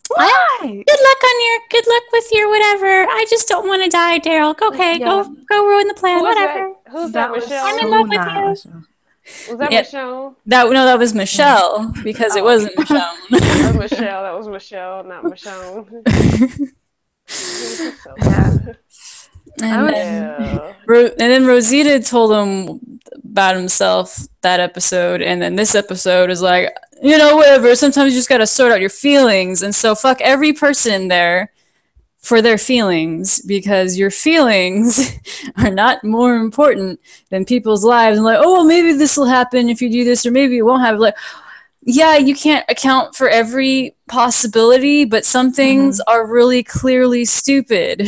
Why? Good luck with your whatever. I just don't want to die, Daryl. Okay, Yeah. go ruin the plan. Who was Whatever. that? Who's that? was Michelle? I'm in so love with not you. Michelle. Was that Yeah. Michelle? That was Michelle because it wasn't Michonne. That was Michelle. That was Michelle, not Michonne. Yeah. And then Rosita told him about himself that episode, and then this episode is like, you know, whatever. Sometimes you just gotta sort out your feelings, and so fuck every person there for their feelings, because your feelings are not more important than people's lives. And like, oh, well, maybe this will happen if you do this, or maybe it won't happen. Like, yeah, you can't account for every possibility, but some things are really clearly stupid.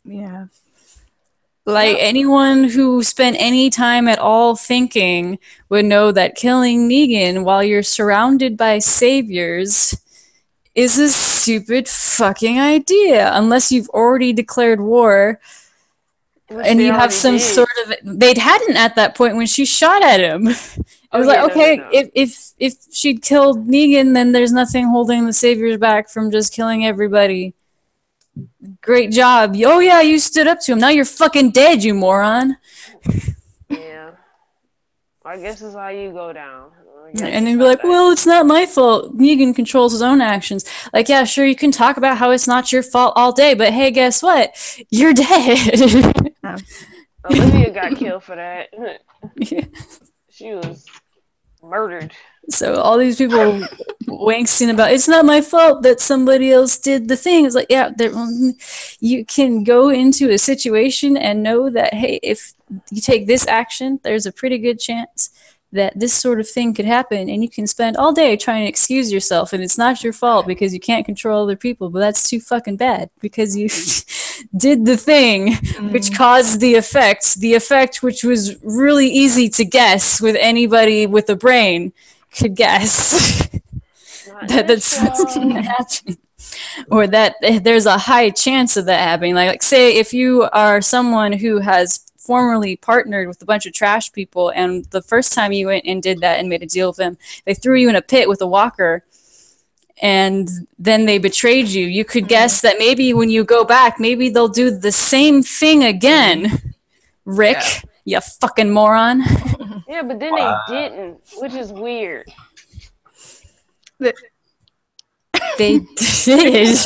Yeah. Like, anyone who spent any time at all thinking would know that killing Negan while you're surrounded by saviors is a stupid fucking idea, unless you've already declared war. Which and they you have already some did. sort of, they hadn't at that point when she shot at him. It was like, okay, no. if she'd killed Negan, then there's nothing holding the saviors back from just killing everybody. Great job. Oh yeah, you stood up to him. Now you're fucking dead, you moron. Yeah. I guess that's how you go down. And then be like, well, it's not my fault. Negan controls his own actions. Like, yeah, sure, you can talk about how it's not your fault all day, but hey, guess what? You're dead. Olivia got killed for that. She was murdered. So all these people wanking about, it's not my fault that somebody else did the thing. It's like, yeah, you can go into a situation and know that, hey, if you take this action, there's a pretty good chance that this sort of thing could happen, and you can spend all day trying to excuse yourself, and it's not your fault because you can't control other people, but that's too fucking bad because you did the thing which caused the effect which was really easy to guess with anybody with a brain could guess that's what's going to happen, or that there's a high chance of that happening. Like say if you are someone who has formerly partnered with a bunch of trash people, and the first time you went and did that and made a deal with them, they threw you in a pit with a walker, and then they betrayed you. You could guess that maybe when you go back, maybe they'll do the same thing again. Rick, you fucking moron. Yeah, but then they didn't, which is weird. They did.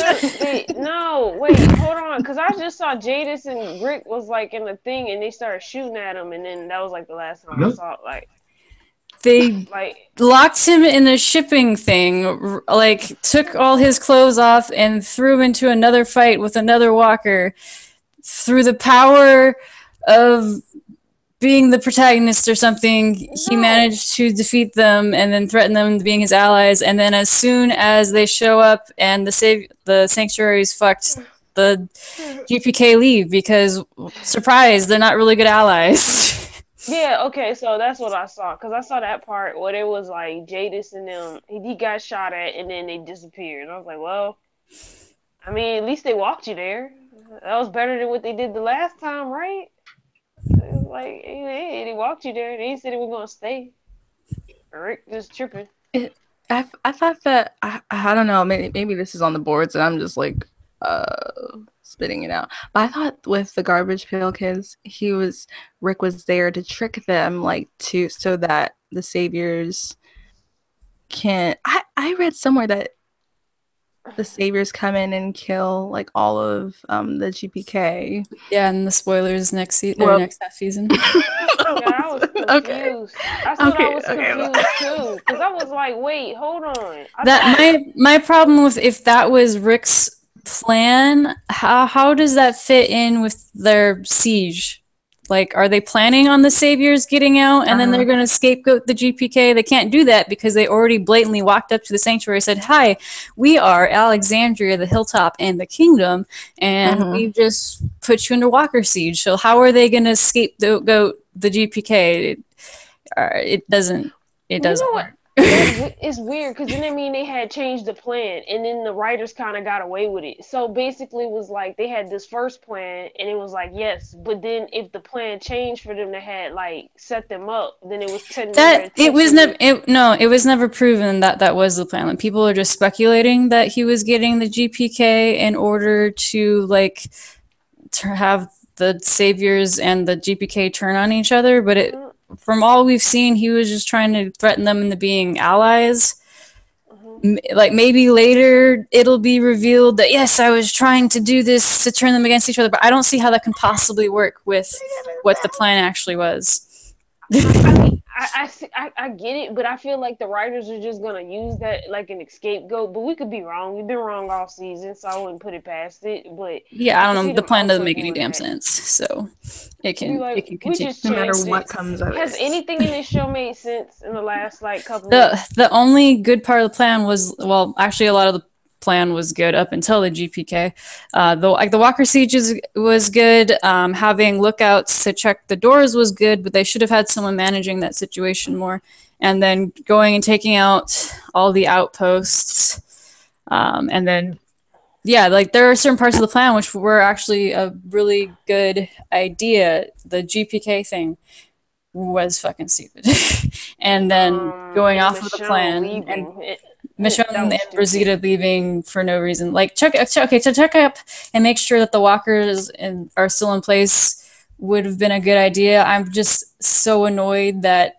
No, wait, hold on, because I just saw Jadis and Rick was like in the thing, and they started shooting at him, and then that was like the last time I saw it. Like they locked him in a shipping thing, like took all his clothes off and threw him into another fight with another walker. Through the power of being the protagonist or something, he managed to defeat them and then threaten them to being his allies. And then as soon as they show up and the sanctuary's fucked, the GPK leave because, surprise, they're not really good allies. Yeah, okay, so that's what I saw. Because I saw that part where it was like Jadis and them, he got shot at and then they disappeared. And I was like, well, I mean, at least they walked you there. That was better than what they did the last time, right? It was like, hey, they walked you there. They said they were going to stay. Rick just tripping. I thought that, I don't know, maybe this is on the boards and I'm just like spitting it out. But I thought with the Garbage Pail Kids, Rick was there to trick them, like so that the saviors can't. I read somewhere that the saviors come in and kill like all of the GPK. Yeah, and the spoilers next half season. Yeah, I was confused. Okay. I was confused too, because I was like, wait, hold on. My problem with if that was Rick's plan, how does that fit in with their siege Like, are they planning on the saviors getting out and then they're going to scapegoat the GPK? They can't do that because they already blatantly walked up to the sanctuary and said, "Hi, we are Alexandria, the Hilltop, and the Kingdom, and we just put you under Walker siege." So how are they going to scapegoat the GPK? It doesn't. It doesn't work. It's weird because then they had changed the plan, and then the writers kind of got away with it. So basically, it was like they had this first plan, and it was like yes, but then if the plan changed for them to had like set them up, then it was that it was never proven that that was the plan. Like, people are just speculating that he was getting the GPK in order to like to have the saviors and the GPK turn on each other, but from all we've seen, he was just trying to threaten them into being allies. Like, maybe later it'll be revealed that yes, I was trying to do this to turn them against each other, but I don't see how that can possibly work with what the plan actually was. I get it, but I feel like the writers are just gonna use that like an scapegoat. But we could be wrong. We've been wrong all season, so I wouldn't put it past it. But yeah, I don't know. The plan doesn't make any damn sense, so it can continue. We just no matter what comes of it. Has anything in this show made sense in the last like couple? The only good part of the plan was, well, actually a lot of the plan was good up until the GPK. The Walker siege was good. Having lookouts to check the doors was good, but they should have had someone managing that situation more. And then going and taking out all the outposts, and then yeah, like there are certain parts of the plan which were actually a really good idea. The GPK thing was fucking stupid. And then going off of the plan and Michonne and Rosita leaving for no reason. Like, check up and make sure that the walkers are still in place would have been a good idea. I'm just so annoyed that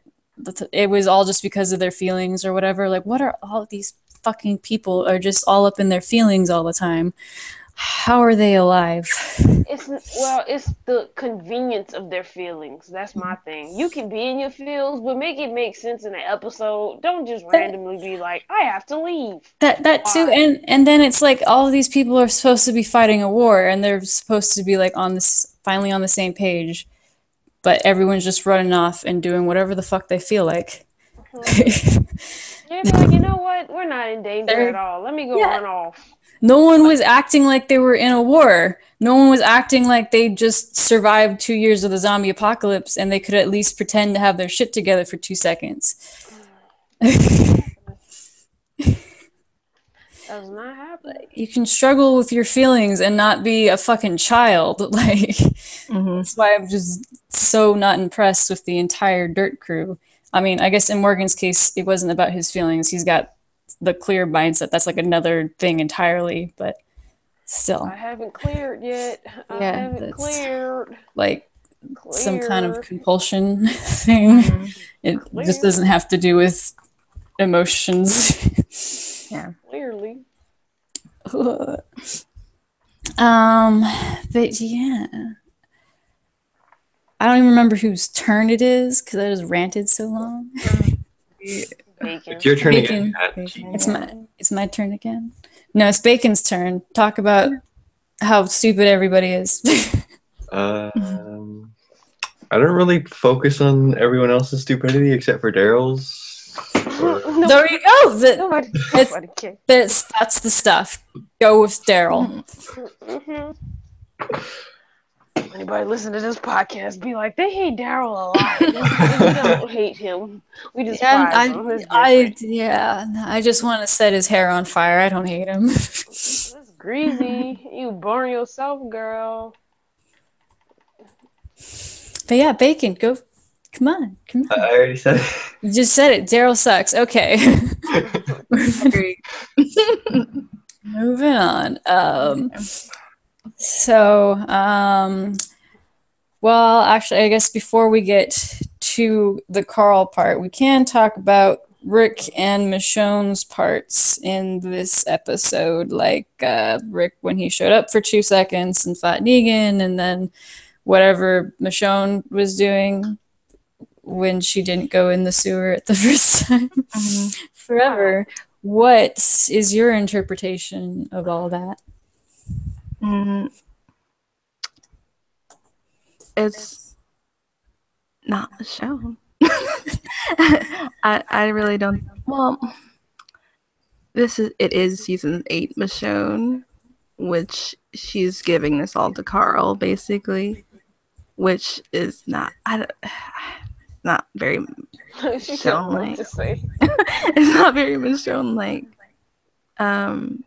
it was all just because of their feelings or whatever. Like, what are all of these fucking people are just all up in their feelings all the time? How are they alive? It's the convenience of their feelings. That's my thing. You can be in your feels, but make it make sense in an episode. Don't just randomly be like, I have to leave. That too, and then it's like all of these people are supposed to be fighting a war, and they're supposed to be like finally on the same page, but everyone's just running off and doing whatever the fuck they feel like. Yeah, like, you know what? We're not in danger at all. Let me go run off. No one was acting like they were in a war. No one was acting like they just survived 2 years of the zombie apocalypse and they could at least pretend to have their shit together for 2 seconds. Does not happen. You can struggle with your feelings and not be a fucking child. Like, that's why I'm just so not impressed with the entire Dirt crew. I mean, I guess in Morgan's case, it wasn't about his feelings. He's got the clear mindset. That's like another thing entirely, but still. I haven't cleared yet. I haven't cleared. Like some kind of compulsion thing. It just doesn't have to do with emotions. Yeah. Clearly. But yeah. I don't even remember whose turn it is because I just ranted so long. It's your turn again. It's my turn again. No, it's Bacon's turn. Talk about how stupid everybody is. I don't really focus on everyone else's stupidity except for Daryl's. There you go. Nobody cares. That's the stuff. Go with Daryl. Anybody listen to this podcast be like, they hate Daryl a lot. We don't hate him. We despise him. I just want to set his hair on fire. I don't hate him. That's greasy. You burn yourself, girl. But yeah, Bacon, go. Come on. I already said it. You just said it. Daryl sucks. Okay. Agreed. Moving on. Well, actually, I guess before we get to the Carl part, we can talk about Rick and Michonne's parts in this episode. Like Rick when he showed up for 2 seconds and fought Negan, and then whatever Michonne was doing when she didn't go in the sewer at the first time. Forever. What is your interpretation of all that? It's Not Michonne. I really don't. Well, it is season 8 Michonne, which she's giving this all to Carl basically, which is not not very She didn't know Michonne what like. to say. It's not very Michonne like. Um,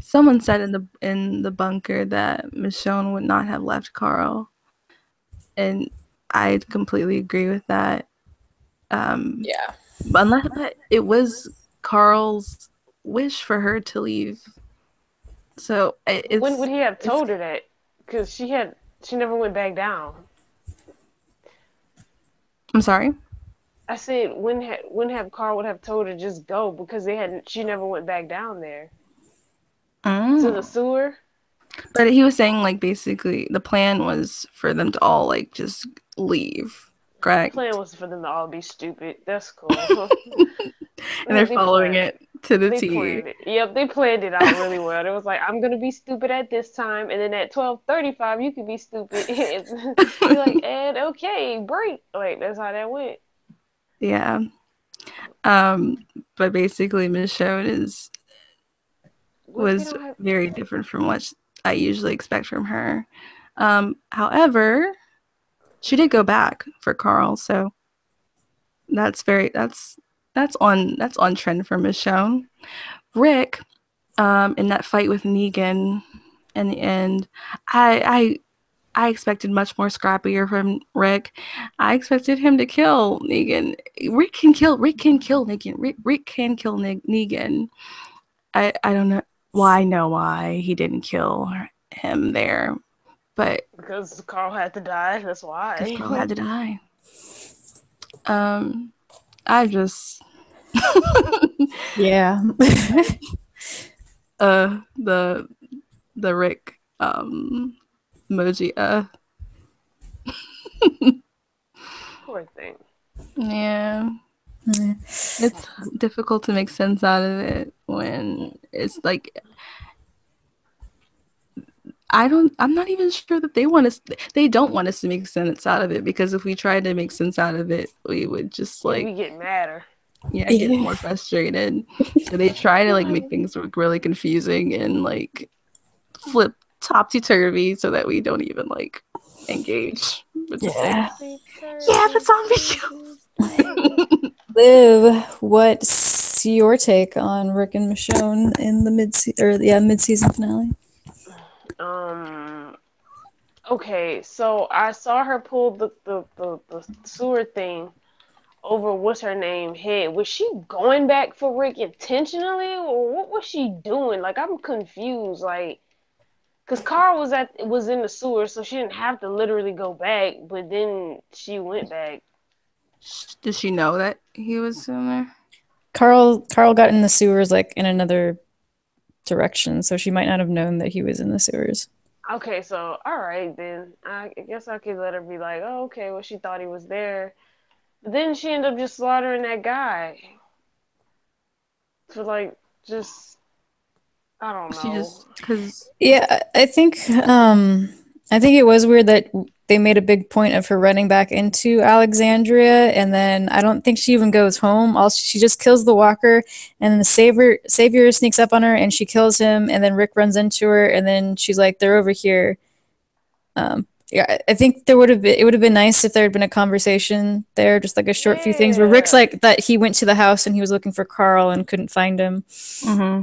someone said in the bunker that Michonne would not have left Carl, and I completely agree with that. Yeah. But it was Carl's wish for her to leave. So When would he have it's told her that? Because she never went back down. I'm sorry. I said when have Carl would have told her just go because she never went back down there to the Mm. sewer. But he was saying like basically the plan was for them to all like just leave, The plan correct? was for them to all be stupid. That's cool. And they're they following planned. it to the They T. planned it. Yep, they planned it out really well. It was like I'm gonna be stupid at this time, and then at 12:35 you could be stupid. You're like, and okay, break. Like that's how that went. Yeah. Um, but basically Michonne is What they was don't have. very different from what I usually expect from her. However, she did go back for Carl, so that's very that's on trend for Michonne. Rick, in that fight with Negan in the end, I I expected much more scrappier from Rick. I expected him to kill Negan. Rick can kill Negan. Rick can kill Negan. I don't know. Well, I know why he didn't kill him there, but Because Carl had to die. That's because Carl why. had to die. Um, I just Yeah. the Rick emoji Poor thing. yeah, it's difficult to make sense out of it when it's like I'm not even sure that they don't want us to make sense out of it, because if we tried to make sense out of it we would just Yeah, like we get madder. yeah get Yeah. more frustrated. So they try to like make things look really confusing and like flip topsy turvy so that we don't even like engage with the thing. Yeah. Topsy Yeah, the turvy, zombie turvy, turvy. show. Liv, what's your take on Rick and Michonne in the mid season finale? Um. Okay, so I saw her pull the sewer thing over what's her name head. Was she going back for Rick intentionally, or what was she doing? Like I'm confused. Like, cause Carl was in the sewer, so she didn't have to literally go back, but then she went back. Does she know that he was in there? Carl got in the sewers like in another direction, so she might not have known that he was in the sewers. Okay, so all right then. I guess I could let her be like, oh, okay, well she thought he was there, but then she ended up just slaughtering that guy for like just I don't She know. just because Yeah, I think it was weird that they made a big point of her running back into Alexandria, and then I don't think she even goes home. Also, she just kills the walker, and then the savior sneaks up on her, and she kills him, and then Rick runs into her, and then she's like, "They're over here." Yeah, I think it would have been nice if there had been a conversation there, just like a short few things where Rick's Yeah. like that he went to the house and he was looking for Carl and couldn't find him mm-hmm.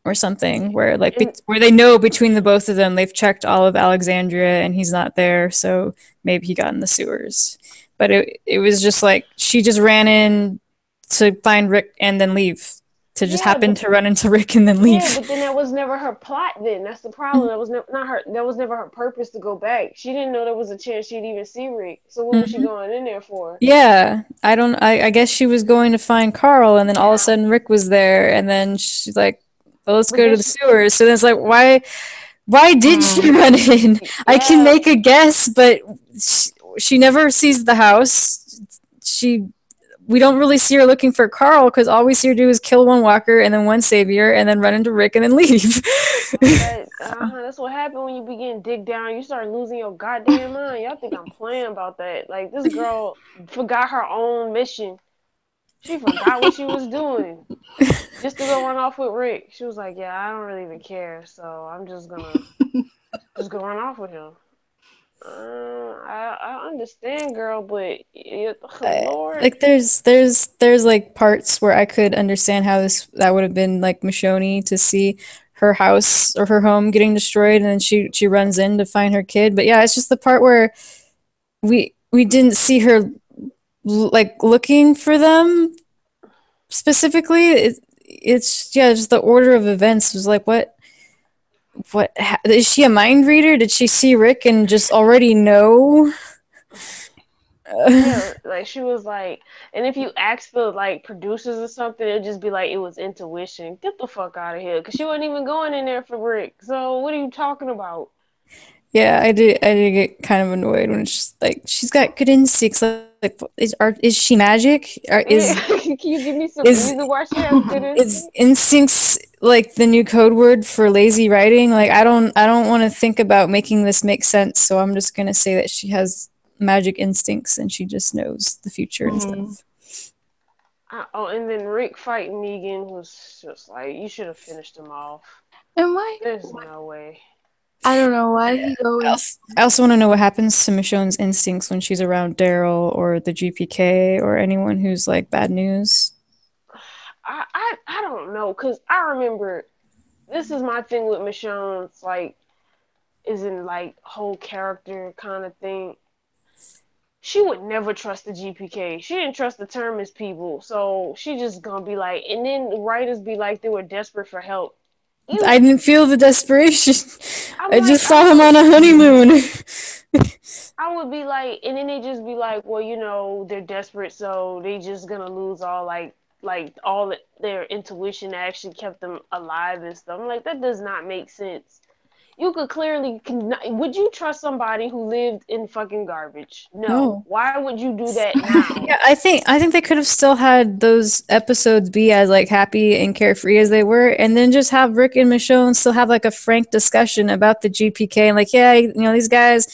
or something where like And where they know between the both of them they've checked all of Alexandria and he's not there, so maybe he got in the sewers. But it was just like she just ran in to find Rick and then leave, to just yeah, happen but to run into Rick and then yeah, leave. but then that was never her plot. Then that's the problem. That was not her. That was never her purpose to go back. She didn't know there was a chance she'd even see Rick. So what was she Mhm. going in there for? Yeah, I guess she was going to find Carl, and then all of a sudden Rick was there, and then she's like, well, let's But go then to the she, sewers. So then it's like, why did she Mm. run in? I can yeah, make a guess, but she never sees the house. She we don't really see her looking for Carl because all we see her do is kill one walker and then one savior and then run into Rick and then leave. That's what happened when you begin to dig down. You start losing your goddamn mind. Y'all think I'm playing about that? Like this girl forgot her own mission. She forgot what she was doing just to go run off with Rick. She was like, "Yeah, I don't really even care, so I'm just gonna run off with him." I understand, girl, but Lord, Like there's like parts where I could understand how that would have been like Michonne to see her house or her home getting destroyed and then she runs in to find her kid. But yeah, it's just the part where we didn't see her like looking for them specifically. It's yeah, just the order of events was like what is she a mind reader? Did she see Rick and just already know? yeah, like she was like, and if you ask the like producers or something, it'd just be like it was intuition. Get the fuck out of here, because she wasn't even going in there for Rick. So what are you talking about? Yeah, I did get kind of annoyed when it's just like she's got good instincts. Is she magic? Yeah, can you give me some Is reason why she has good is instinct? instincts like the new code word for lazy writing? Like I don't want to think about making this make sense, so I'm just gonna say that she has magic instincts and she just knows the future and stuff. Oh, and then Rick fighting Negan was just like you should have finished him off. And why? There's no way. I don't know why he go I in. also want to know what happens to Michonne's instincts when she's around Daryl or the GPK or anyone who's like bad news. I don't know, cause I remember this is my thing with Michonne's like is in like whole character kind of thing. She would never trust the GPK. She didn't trust the Terminus people, so she just gonna be like, and then the writers be like they were desperate for help. I You, didn't feel the desperation. I'm I like, just saw him on a honeymoon. I would be like, and then they just be like, well, they're desperate, so they just gonna lose all like all their intuition that actually kept them alive and stuff. I'm like, that does not make sense. You could clearly would you trust somebody who lived in fucking garbage? No. No. Why would you do that now? Yeah, I think they could have still had those episodes be as like happy and carefree as they were, and then just have Rick and Michonne still have like a frank discussion about the GPK and like, yeah, these guys,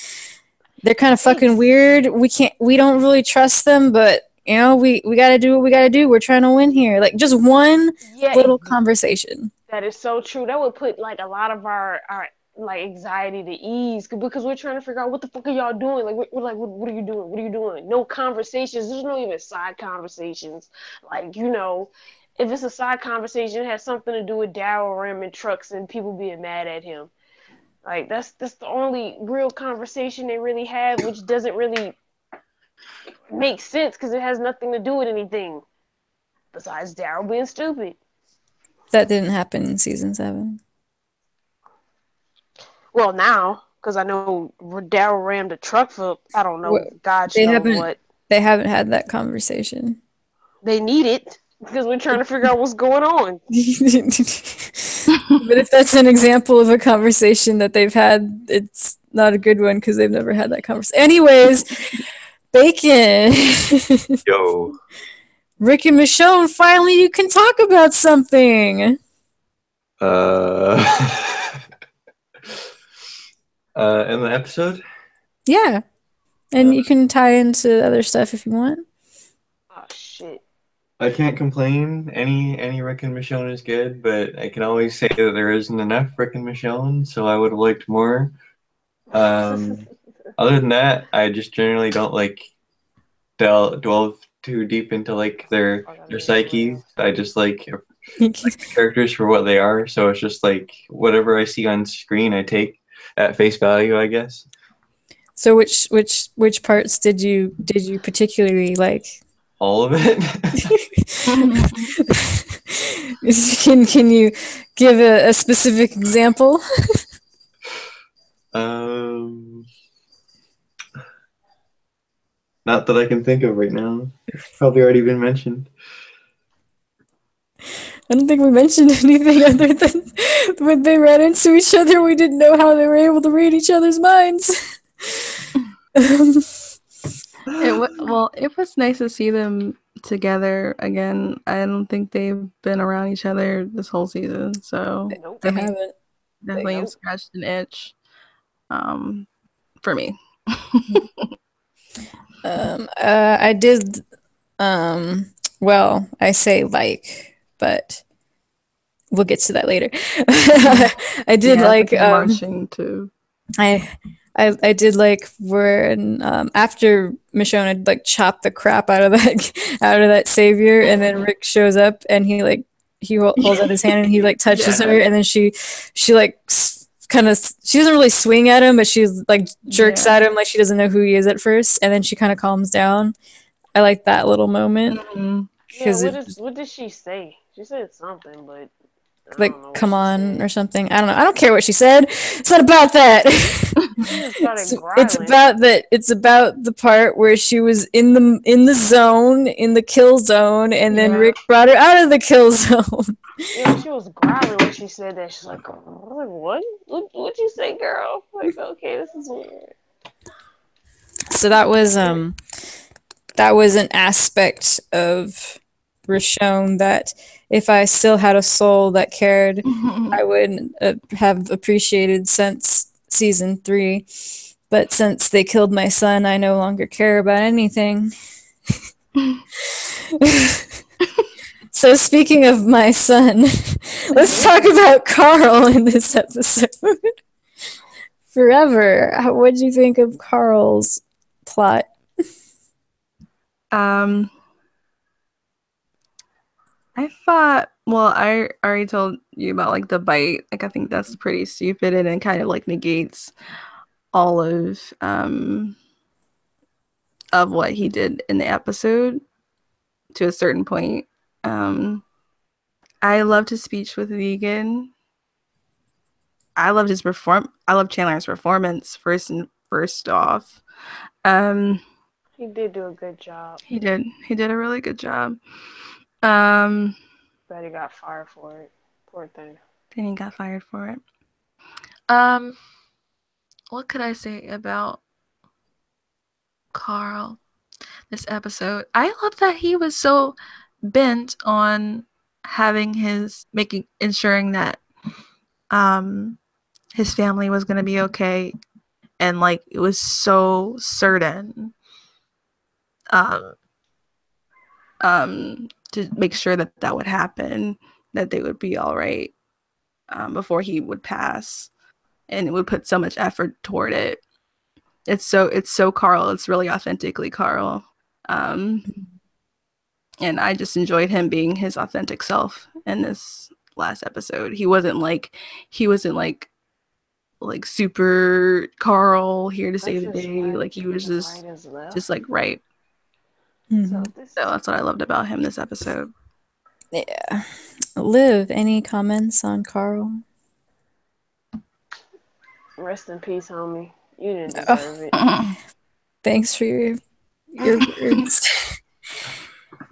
they're kind of fucking weird. We don't really trust them, but we got to do what we got to do. We're trying to win here. Like just one Yeah, little conversation. that is so true. That would put like a lot of our like anxiety to ease because we're trying to figure out what the fuck are y'all doing. Like we're like, what are you doing? What are you doing? No conversations. There's no even side conversations. Like if it's a side conversation, it has something to do with Daryl ramming trucks and people being mad at him. Like that's the only real conversation they really have, which doesn't really make sense because it has nothing to do with anything besides Daryl being stupid. That didn't happen in season 7. Well, now because I know Daryl rammed a truck for I don't know, God They knows haven't what. they haven't had that conversation. They need it because we're trying to figure out what's going on. But if that's an example of a conversation that they've had, it's not a good one because they've never had that conversation. Anyways, Bacon. Yo. Rick and Michonne, finally you can talk about something. In the episode? Yeah. And you can tie into other stuff if you want. Oh shit. I can't complain. Any Rick and Michonne is good, but I can always say that there isn't enough Rick and Michonne, so I would have liked more. Other than that, I just generally don't like delve too deep into like their psyches. I just like the characters for what they are. So it's just like whatever I see on screen, I take at face value, I guess. So which parts did you particularly like? All of it. Can you give a specific example? Not that I can think of right now. Probably already been mentioned. I don't think we mentioned anything other than when they ran into each other, we didn't know how they were able to read each other's minds. It was nice to see them together again. I don't think they've been around each other this whole season. So Nope. They I mean, haven't. definitely Nope. scratched an itch for me. I did. Well, I say like, but we'll get to that later. I did Yeah, it's like like. you're marching to. I. I did like when after Michonne had like chopped the crap out of that out of that savior, and then Rick shows up and he like holds out his hand and he like touches her, Yeah, and then she like kind of she doesn't really swing at him, but she like jerks yeah. at him like she doesn't know who he is at first, and then she kind of calms down. I like that little moment Mhm. Yeah. because it What did she say? She said something, but I like don't know what come she on said. or something. I don't know. I don't care what she said. It's not about that. She just started It's growling. about that. It's about the part where she was in the zone, in the kill zone, and then Yeah. Rick brought her out of the kill zone. Yeah, she was growling when she said that. She's like, "Oh, like what? What you say, girl?" Like, okay, this is weird. So that was an aspect of Rashomon that if I still had a soul that cared, I would have appreciated since season 3. But since they killed my son, I no longer care about anything. So speaking of my son, let's talk about Carl in this episode. Forever. What did you think of Carl's plot? um, I thought. Well, I already told you about like the bite. Like, I think that's pretty stupid, and it kind of like negates all of what he did in the episode to a certain point. Um, I loved his speech with Vegan. I loved his perform. I love Chandler's performance first off. Um, He did do a good job, he did. He did a really good job. Um, but he got fired for it. Poor thing. then he got fired for it. Um, what could I say about Carl this episode? I love that he was so bent on having ensuring that his family was gonna be okay, and like it was so certain um to make sure that that would happen, that they would be all right before he would pass, and it would put so much effort toward it. It's so Carl. It's really authentically Carl, um, and I just enjoyed him being his authentic self in this last episode. He wasn't like super Carl here to save the Princess day. left Like he was and right is just left. like right. So Mm-hmm. this So is that's what I loved about him this episode. Yeah. Liv, any comments on Carl? rest in peace, homie. You didn't Oh, deserve it. thanks for your words.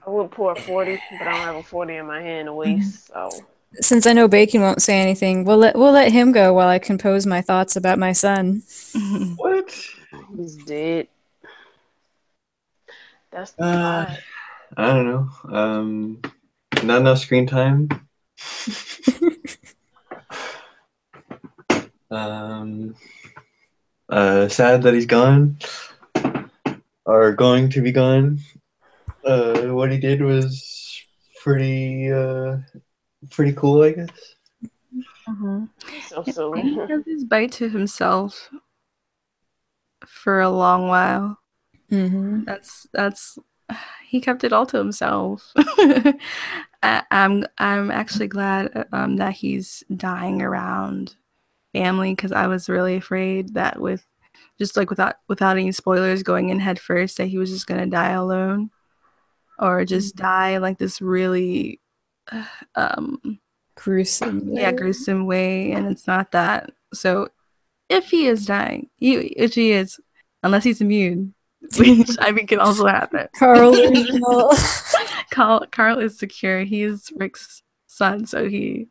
I would pour a 40, but I don't have a 40 in my hand to waste. So Since I know Bacon won't say anything, we'll let him go while I compose my thoughts about my son. What? he's dead. That's the Uh, plot. I don't know. Not enough screen time. Um, sad that he's gone or going to be gone. What he did was pretty, pretty cool, I guess. He's so He silly. has his bite to himself for a long while. Mm-hmm. That's he kept it all to himself. I'm actually glad that he's dying around family, because I was really afraid that with just like without any spoilers going in head first, that he was just gonna die alone, or just die like this really um Gruesome. yeah, gruesome way, and it's not that. So if he is dying, if he is, unless he's immune, which I think can also happen. Carl original. Carl is secure. He is Rick's son, so he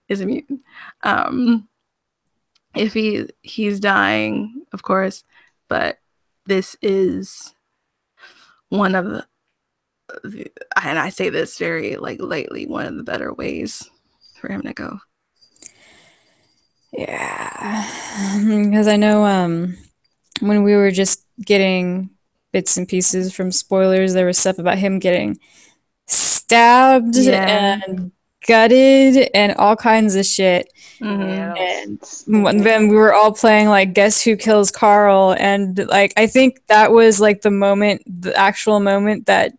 is immune. Um, if he's dying, of course, but this is one of and I say this very like lightly, one of the better ways for him to go. Yeah, because I know when we were just getting bits and pieces from spoilers, there was stuff about him getting stabbed Yeah. and gutted and all kinds of shit. Mm-hmm. Yeah, that was And stupid. then we were all playing like Guess Who Kills Carl, and like I think that was like the moment, the actual moment that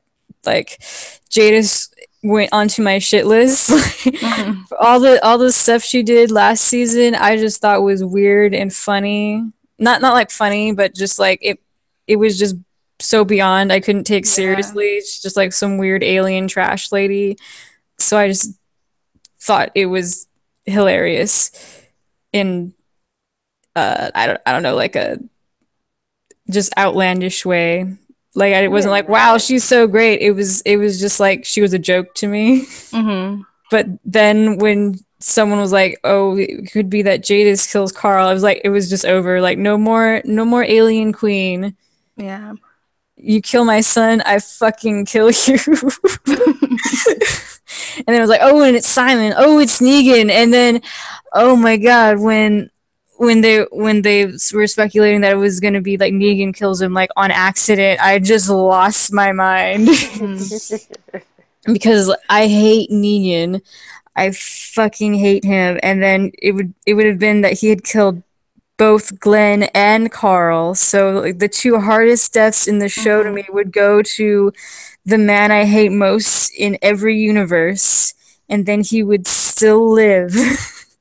like Jadis went onto my shit list. Mm-hmm. All the stuff she did last season, I just thought was weird and funny. Not like funny, but just like it was just so beyond I couldn't take Yeah. seriously. It's just like some weird alien trash lady. So I just thought it was hilarious in I don't know, like a just outlandish way. Like I wasn't like, wow, Right. she's so great. It was just like she was a joke to me. Mm-hmm. But then when someone was like, "Oh, it could be that Jadis kills Carl," I was like, it was just over. Like, no more alien queen. Yeah. You kill my son, I fucking kill you. And then I was like, "Oh, and it's Simon. Oh, it's Negan." And then, oh my god, when they were speculating that it was gonna be like Negan kills him like on accident, I just lost my mind Mm-hmm. because I hate Negan. I fucking hate him. And then it would have been that he had killed both Glenn and Carl. So like, the two hardest deaths in the show to Mm-hmm. me would go to the man I hate most in every universe, and then he would still live.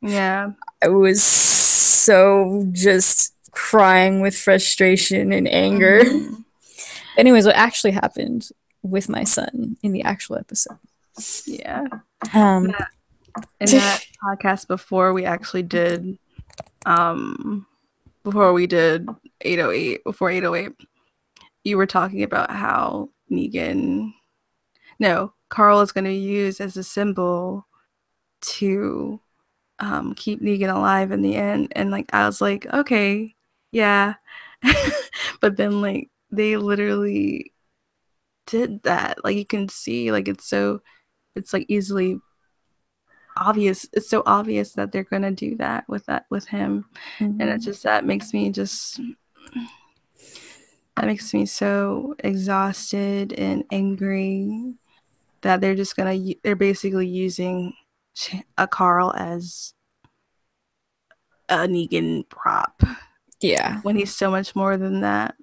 Yeah. I was so just crying with frustration and anger. Mm-hmm. Anyways, what actually happened with my son in the actual episode? Yeah. Um, In that podcast before we actually did before we did 808 before 808, you were talking about how Carl is going to use as a symbol to keep Negan alive in the end. And like I was like, okay, yeah. But then like they literally did that. Like you can see like it's like easily obvious. It's so obvious that they're gonna do that with him. And it's just that makes me so exhausted and angry that they're basically using a Carl as a Negan prop yeah. when he's so much more than that.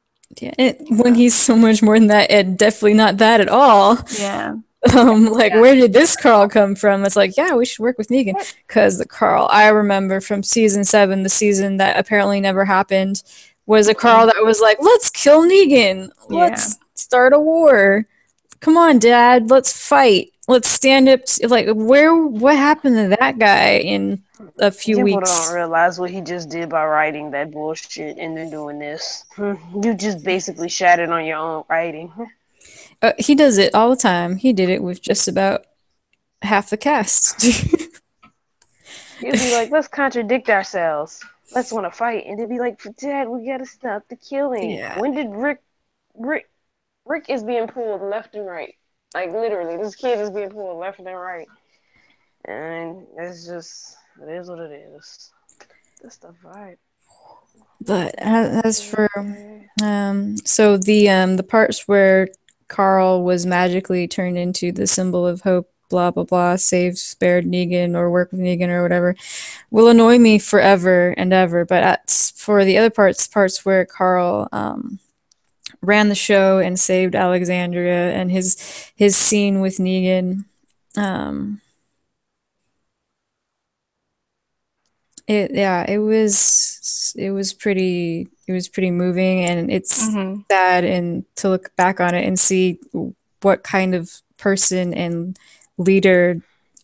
Yeah, when he's so much more than that, and definitely not that at all. Yeah. Like, where did this Carl come from? It's like, yeah, we should work with Negan. Because the Carl I remember from season 7, the season that apparently never happened, was a Carl that was like, let's kill Negan. Yeah. Let's start a war. Come on, Dad, let's fight. Let's stand up. Like, what happened to that guy in a few People weeks? don't realize what he just did by writing that bullshit and then doing this. You just basically shattered on your own writing. He does it all the time. He did it with just about half the cast. He'll be like, let's contradict ourselves. Let's want to fight. And they'll be like, Dad, we gotta stop the killing. Yeah. When did Rick is being pulled left and right. Like literally, this kid is being pulled left and right. And it's just, it is what it is. That's the vibe. But as for so the parts where Carl was magically turned into the symbol of hope, blah blah blah, saved, spared Negan or work with Negan or whatever, will annoy me forever and ever. But for the other parts where Carl ran the show and saved Alexandria, and his scene with Negan, um, it was pretty moving, and it's Mm-hmm. sad and to look back on it and see what kind of person and leader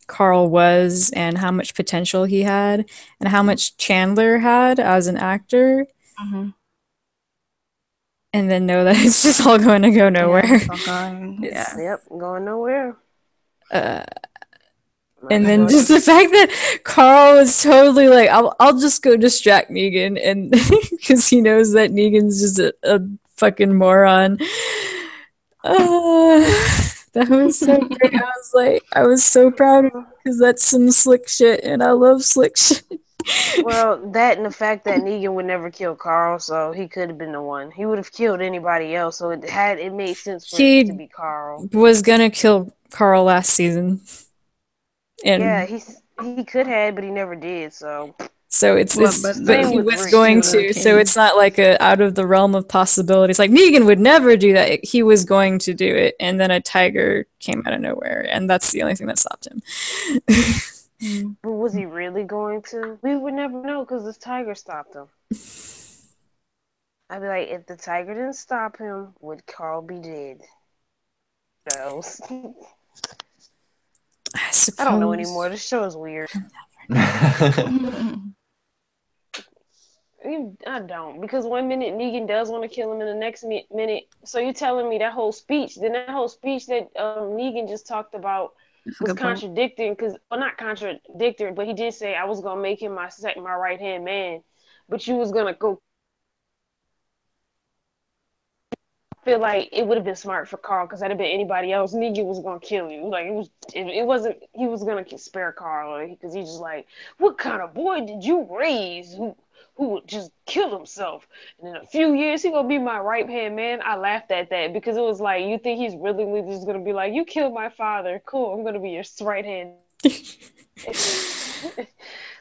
Carl was and how much potential he had and how much Chandler had as an actor, Mm-hmm. and then know that it's just all going to go nowhere. Yeah, it's all going. It's- Yeah. Yep, going nowhere. And then just the fact that Carl is totally like, I'll just go distract Negan, and because he knows that Negan's just a fucking moron. That was so great. I was so proud of you because that's some slick shit, and I love slick shit. Well, that and the fact that Negan would never kill Carl, so he could have been the one. He would have killed anybody else, so it made sense for it to He be Carl. was gonna kill Carl last season, Yeah, and he could have, but he never did. So so Well, but but same he with was Rick he going would too. have to. So changed. it's not like a out of the realm of possibilities. Like Negan would never do that. He was going to do it, and then a tiger came out of nowhere, and that's the only thing that stopped him. Mm. But was he really going to? We would never know because this tiger stopped him. I'd be like, if the tiger didn't stop him, would Carl be dead? No. I I don't know anymore. suppose. This show is weird. I don't, because one minute Negan does want to kill him, and the next minute. So you're telling me that whole speech? Then that whole speech that Negan just talked about That's a was good point. contradicting, because well, not contradictory, but he did say I was gonna make him my right hand man, but you was gonna go. Feel like it would have been smart for Carl, because that'd have been anybody else. Negan was gonna kill you. Like it wasn't. He was gonna spare Carl because he's just like, what kind of boy did you raise who would just kill himself? And in a few years, he gonna be my right hand man. I laughed at that because it was like, you think he's really just gonna be like, you killed my father. Cool, I'm gonna be your right hand.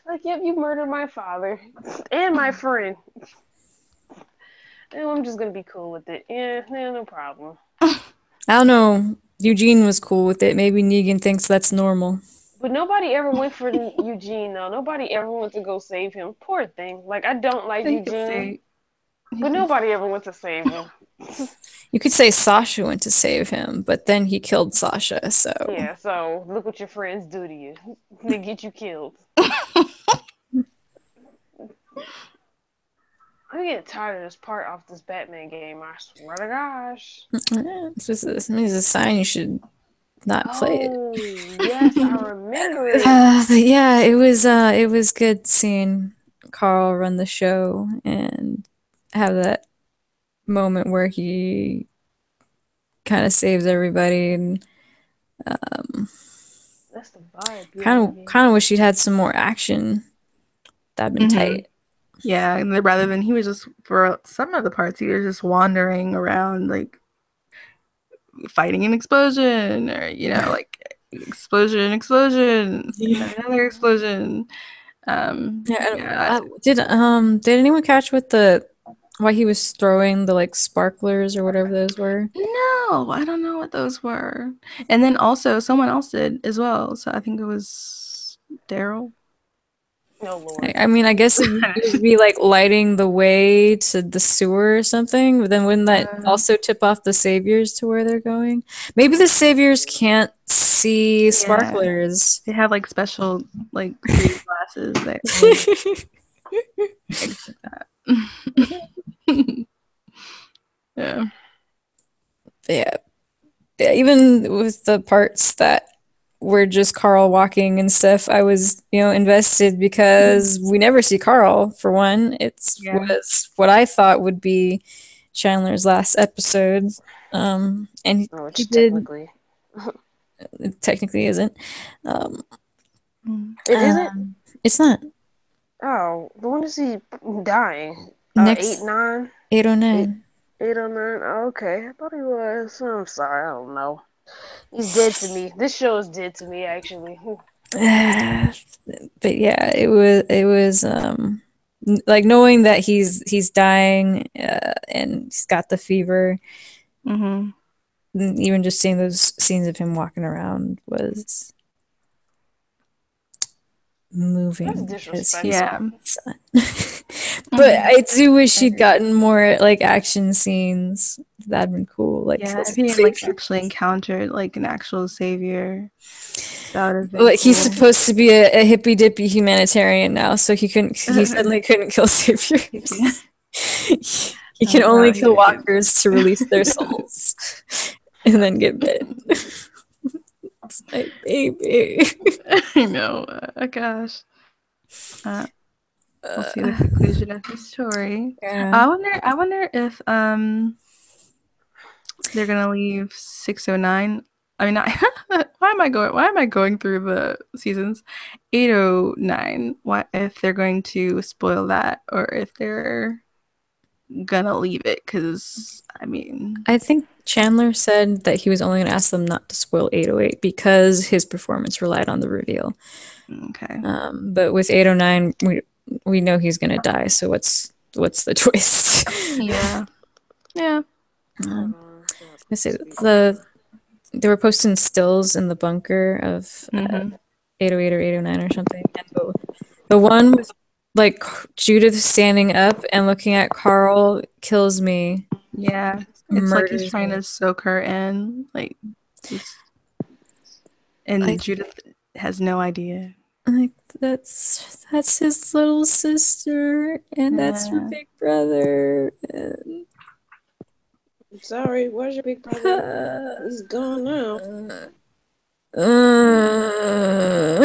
Like, yep, you murdered my father and my friend. And I'm just gonna be cool with it. Yeah, no problem. I don't know. Eugene was cool with it. Maybe Negan thinks that's normal. But nobody ever went for Eugene though. Nobody ever went to go save him. Poor thing. Like, I don't like He could Eugene, say. He but could say. nobody ever went to save him. You could say Sasha went to save him, but then he killed Sasha, so. Yeah, so look what your friends do to you. They get you killed. I'm getting tired of this part off this Batman game. I swear to gosh. It's a sign you should not play it. Oh yes, I remember it. But yeah, it was good seeing Carl run the show and have that moment where he kind of saves everybody, and That's the vibe. Yeah. kind of wish he'd had some more action. That'd been tight. Yeah, and rather than he was just for some of the parts, he was just wandering around like fighting an explosion, or like explosion, and then another explosion. Yeah, Did anyone catch what the why he was throwing the like sparklers or whatever those were? no, I don't know what those were. And then also someone else did as well. So I think it was Daryl. No Lord. I mean, I guess it would be like lighting the way to the sewer or something, but then wouldn't that also tip off the saviors to where they're going? Maybe the saviors can't see Yeah, sparklers. they have like special like 3D glasses that only exit that. Yeah. Yeah. Yeah, even with the parts that were just Carl walking and stuff, I was, invested because we never see Carl for one. Yeah. Was what I thought would be Chandler's last episode. And he Which did technically it technically isn't. Um, it isn't. it's not. Oh, when is he dying? Eight Next nine, eight 809. 809. Oh, okay, I thought he was. I'm sorry, I don't know. He's dead to me. This show is dead to me, actually. But yeah, it was like knowing that he's dying and he's got the fever. Mm-hmm. Even just seeing those scenes of him walking around was That's moving because he's disrespectful. Yeah. my son. But I do wish he'd agree. gotten more like action scenes. That'd been cool. Like Yeah, kill if some he had like savior. actually encountered like an actual savior, that would have been Like he's cool. supposed to be a hippy dippy humanitarian now, so he suddenly couldn't kill Yeah. saviors. He can Wow, only he kill could get walkers to release their souls and then get bit. It's my baby. I know. Gosh. We'll see the conclusion of the story. Yeah. I wonder if they're gonna leave 609 I mean, why am I going through the seasons? 809. What if they're going to spoil that, or if they're gonna leave it? Because I mean, I think Chandler said that he was only going to ask them not to spoil 808 because his performance relied on the reveal. okay, But with 809, we know he's going to die. So what's the twist? yeah, yeah, um, Hold on. I have I to say speak they were posting stills in the bunker of mm-hmm. 808 or 809 or something, and the one with like Judith standing up and looking at Carl kills me, Yeah. It's like he's murders trying me. to soak her in, like just, and Like Judith has no idea. Like that's his little sister, and that's her Yeah, big brother. And, I'm sorry, where's your big brother? He's gone now. uh,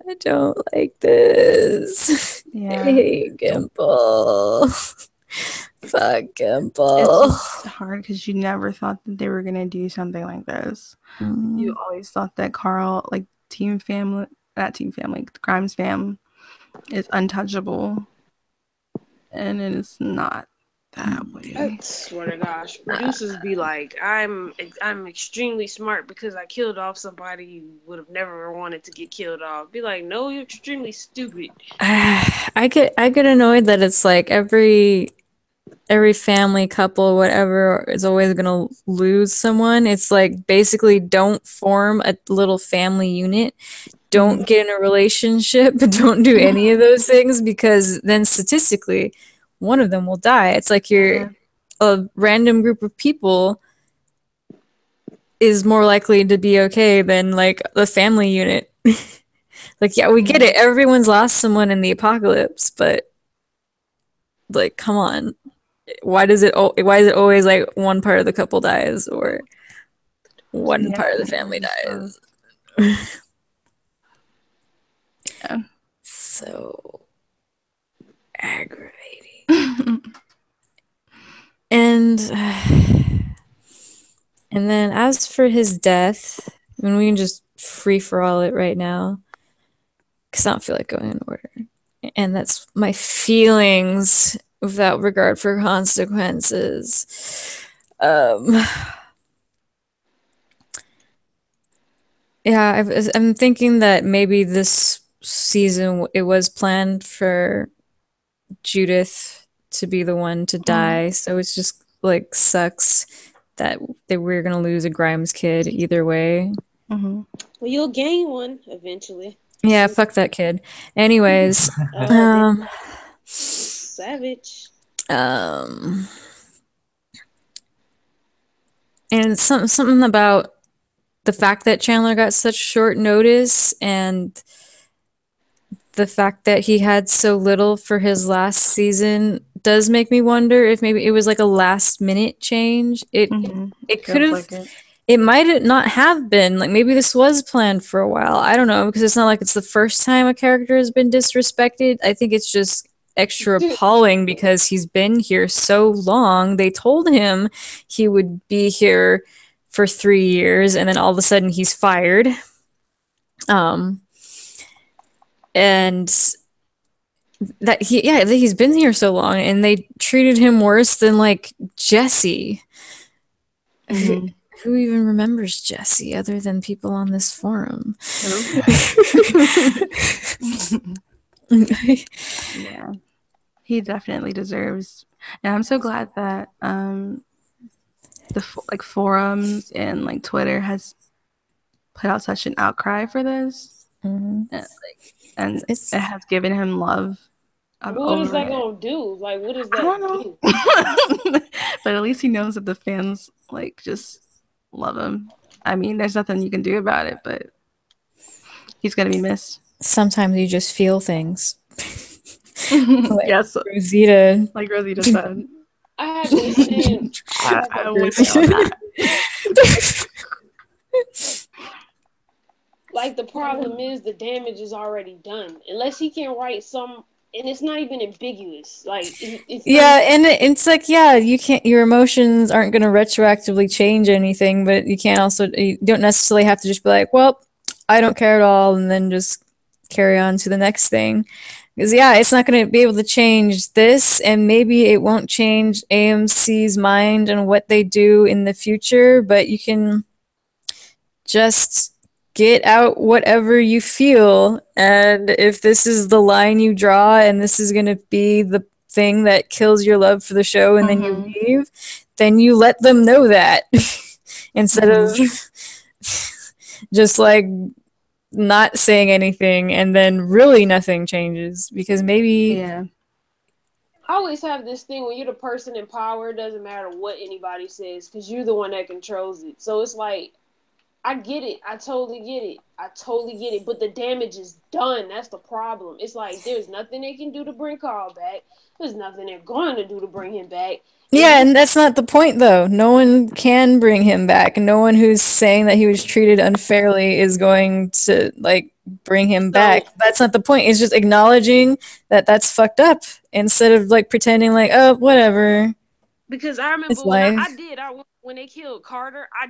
I don't like this. I yeah. hate Gimple. Fuck It's Gimple. just hard because you never thought that they were gonna do something like this. You Mm. always thought that Carl, like Team Family, Grimes fam, is untouchable, and it is not that I way. swear to gosh, producers be like, I'm extremely smart because I killed off somebody who would have never wanted to get killed off. Be like, no, you're extremely stupid. I get annoyed that it's like every family couple whatever is always gonna lose someone. It's like basically don't form a little family unit, Mm-hmm. don't get in a relationship, don't do any of those things because then statistically one of them will die. It's like you're Yeah. a random group of people is more likely to be okay than like the family unit. Like yeah, we get Yeah. it, everyone's lost someone in the apocalypse, but like come on, why is it always like one part of the couple dies or one Yeah. part of the It family really sucks. dies? Yeah. So aggravating. And and then as for his death, I mean, we can just free for all it right now because I don't feel like going in order. And that's my feelings without regard for consequences. Um, yeah, I'm thinking that maybe this season it was planned for Judith to be the one to Mhm. die, so it's just like sucks that we're gonna lose a Grimes kid either way. Mhm. Well, you'll gain one eventually. Yeah, fuck that kid. Anyways, Oh, damn, um, savage. um, and something about the fact that Chandler got such short notice and the fact that he had so little for his last season does make me wonder if maybe it was like a last minute change. Mhm. It It could feels have like it. it might not have been like maybe this was planned for a while. I don't know because it's not like it's the first time a character has been disrespected. I think it's just extra appalling because he's been here so long. They told him he would be here for 3 years and then all of a sudden he's fired. Um and that he's been here so long and they treated him worse than like Jesse. Who, Mhm. who even remembers Jesse other than people on this forum? Who? Yeah. He definitely deserves. And I'm so glad that like forums and like Twitter has put out such an outcry for this, Mhm. and it It's has given him love What is over that it. gonna do? Like, what does I that don't do? know. But at least he knows that the fans like just love him. I mean, there's nothing you can do about it, but he's gonna be missed. sometimes you just feel things. Like Yes, Rosita. like Rosita said. I haven't seen. I Fuck wouldn't say on Rosita. that. Like, the problem is the damage is already done. Unless he can write some and it's not even ambiguous. Like it's not Yeah, even. and it's like, yeah, you can't, your emotions aren't going to retroactively change anything, but you can't also, you don't necessarily have to just be like, well, I don't care at all, and then just carry on to the next thing. Because, yeah, it's not going to be able to change this, and maybe it won't change AMC's mind and what they do in the future, but you can just get out whatever you feel. And if this is the line you draw and this is going to be the thing that kills your love for the show and then you Mm-hmm. leave, then you let them know that instead Mm-hmm. of just like not saying anything and then really nothing changes because maybe. Yeah. I always have this thing when you're the person in power, it doesn't matter what anybody says because you're the one that controls it. So it's like I get it. I totally get it. I totally get it. But the damage is done. That's the problem. It's like there's nothing they can do to bring Carl back. There's nothing they're going to do to bring him back. And Yeah, you and that's not the point though. No one can bring him back. No one who's saying that he was treated unfairly is going to like bring him back. so That's not the point. It's just acknowledging that that's fucked up instead of like pretending like, "Oh, whatever. because I It's remember when I life." did I when they killed Carter, I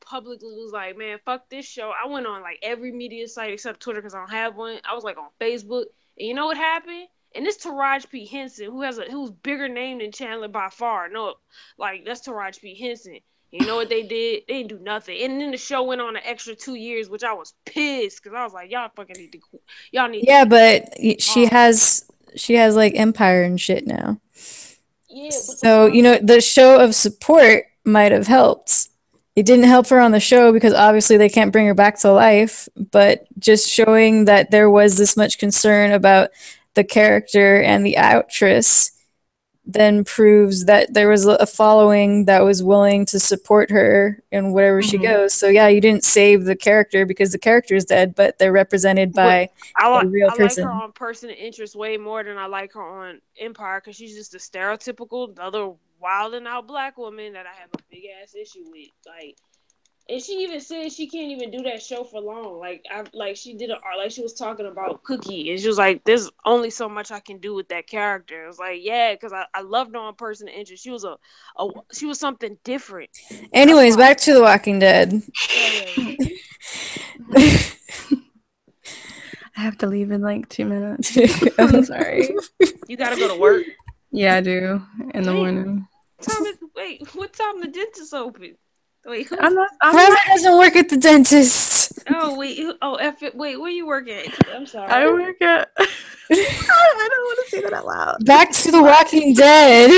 publicly was like, man, fuck this show. I went on like every media site except Twitter because I don't have one. I was like on Facebook, and you know what happened? And this Taraji P Henson, who's bigger name than Chandler by far. No, like that's Taraji P Henson. You know what they did? They didn't do nothing. And then the show went on an extra 2 years, which I was pissed because I was like, y'all need to Yeah, get but she off. has she has like empire and shit now. Yeah, but the So, problem. the show of support might have helped. It didn't help her on the show because obviously they can't bring her back to life, but just showing that there was this much concern about the character and the actress then proves that there was a following that was willing to support her in wherever she Mm-hmm. goes. So yeah, you didn't save the character because the character is dead, but they're represented But by a real I like her person. on Person of Interest way more than I like her on Empire because she's just a stereotypical other wild and out black woman that I have a big ass issue with. Like, and she even said she can't even do that show for long. Like she did like she was talking about Cookie and she was like, "There's only so much I can do with that character." I was like, "Yeah," because I loved her on Person of Interest. She was something different. That's Anyways, why. back to The Walking Dead. Yeah, yeah, yeah. I have to leave in like 2 minutes. I'm sorry. You gotta go to work. Yeah, I do in the Damn. morning. What time the dentist open? Wait, who? I'm not. I'm Forever not. doesn't work at the dentist. Oh wait, oh F it. Wait, where you work at? I'm I sorry. work at. I don't want to say that out loud. Back to The Walking Dead.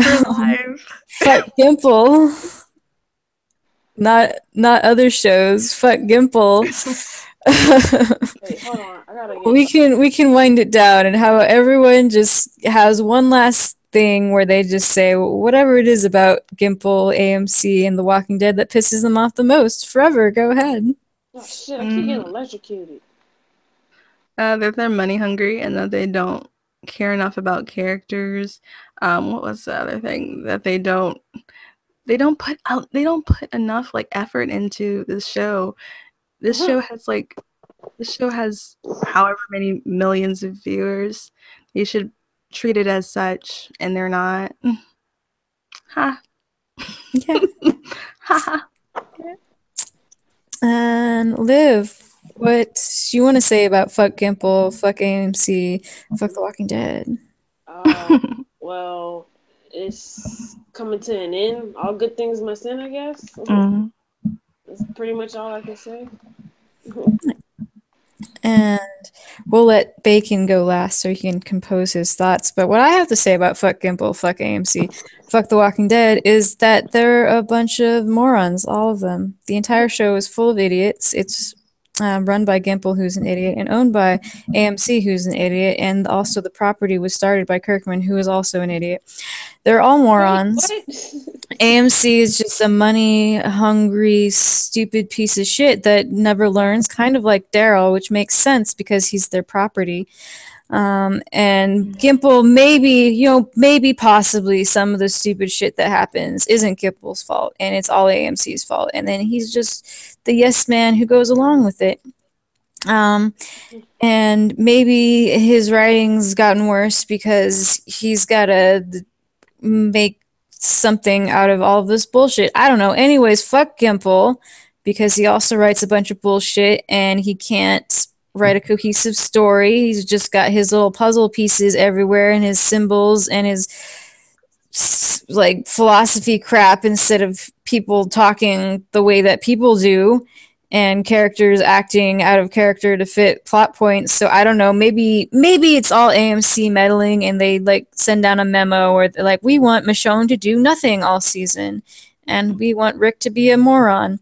For live. Fuck Gimple. Not other shows. Fuck Gimple. Wait, hold on. I gotta get. We can wind it down and how everyone just has one last thing where they just say whatever it is about Gimple, AMC, and The Walking Dead that pisses them off the most. Forever, go ahead. Oh shit! I keep getting electrocuted. That they're money hungry and that they don't care enough about characters. What was the other thing that they don't put enough like effort into this show. This show has however many millions of viewers. They should treat it as such, and they're not. Ha Yeah. ha. And Liv, what you want to say about fuck Gimple, fuck AMC, fuck The Walking Dead? Well, it's coming to an end. All good things must end, I guess. Mm. That's pretty much all I can say. And we'll let Bacon go last so he can compose his thoughts. But what I have to say about fuck Gimple, fuck AMC, fuck The Walking Dead is that they're a bunch of morons, all of them. The entire show is full of idiots. It's run by Gimple, who's an idiot, and owned by AMC, who's an idiot. And also, the property was started by Kirkman, who is also an idiot. They're all morons. Wait, AMC is just a money hungry, stupid piece of shit that never learns, kind of like Daryl, which makes sense because he's their property. And Gimple, maybe possibly some of the stupid shit that happens isn't Gimple's fault and it's all AMC's fault. And then he's just the yes man who goes along with it. Um, and maybe his writing's gotten worse because he's got to make something out of all of this bullshit. I don't know. Anyways, fuck Gimple because he also writes a bunch of bullshit and he can't write a cohesive story. He's just got his little puzzle pieces everywhere and his symbols and his like philosophy crap instead of people talking the way that people do and characters acting out of character to fit plot points. So I don't know, maybe it's all AMC meddling and they like send down a memo where they're like, we want Michonne to do nothing all season and we want Rick to be a moron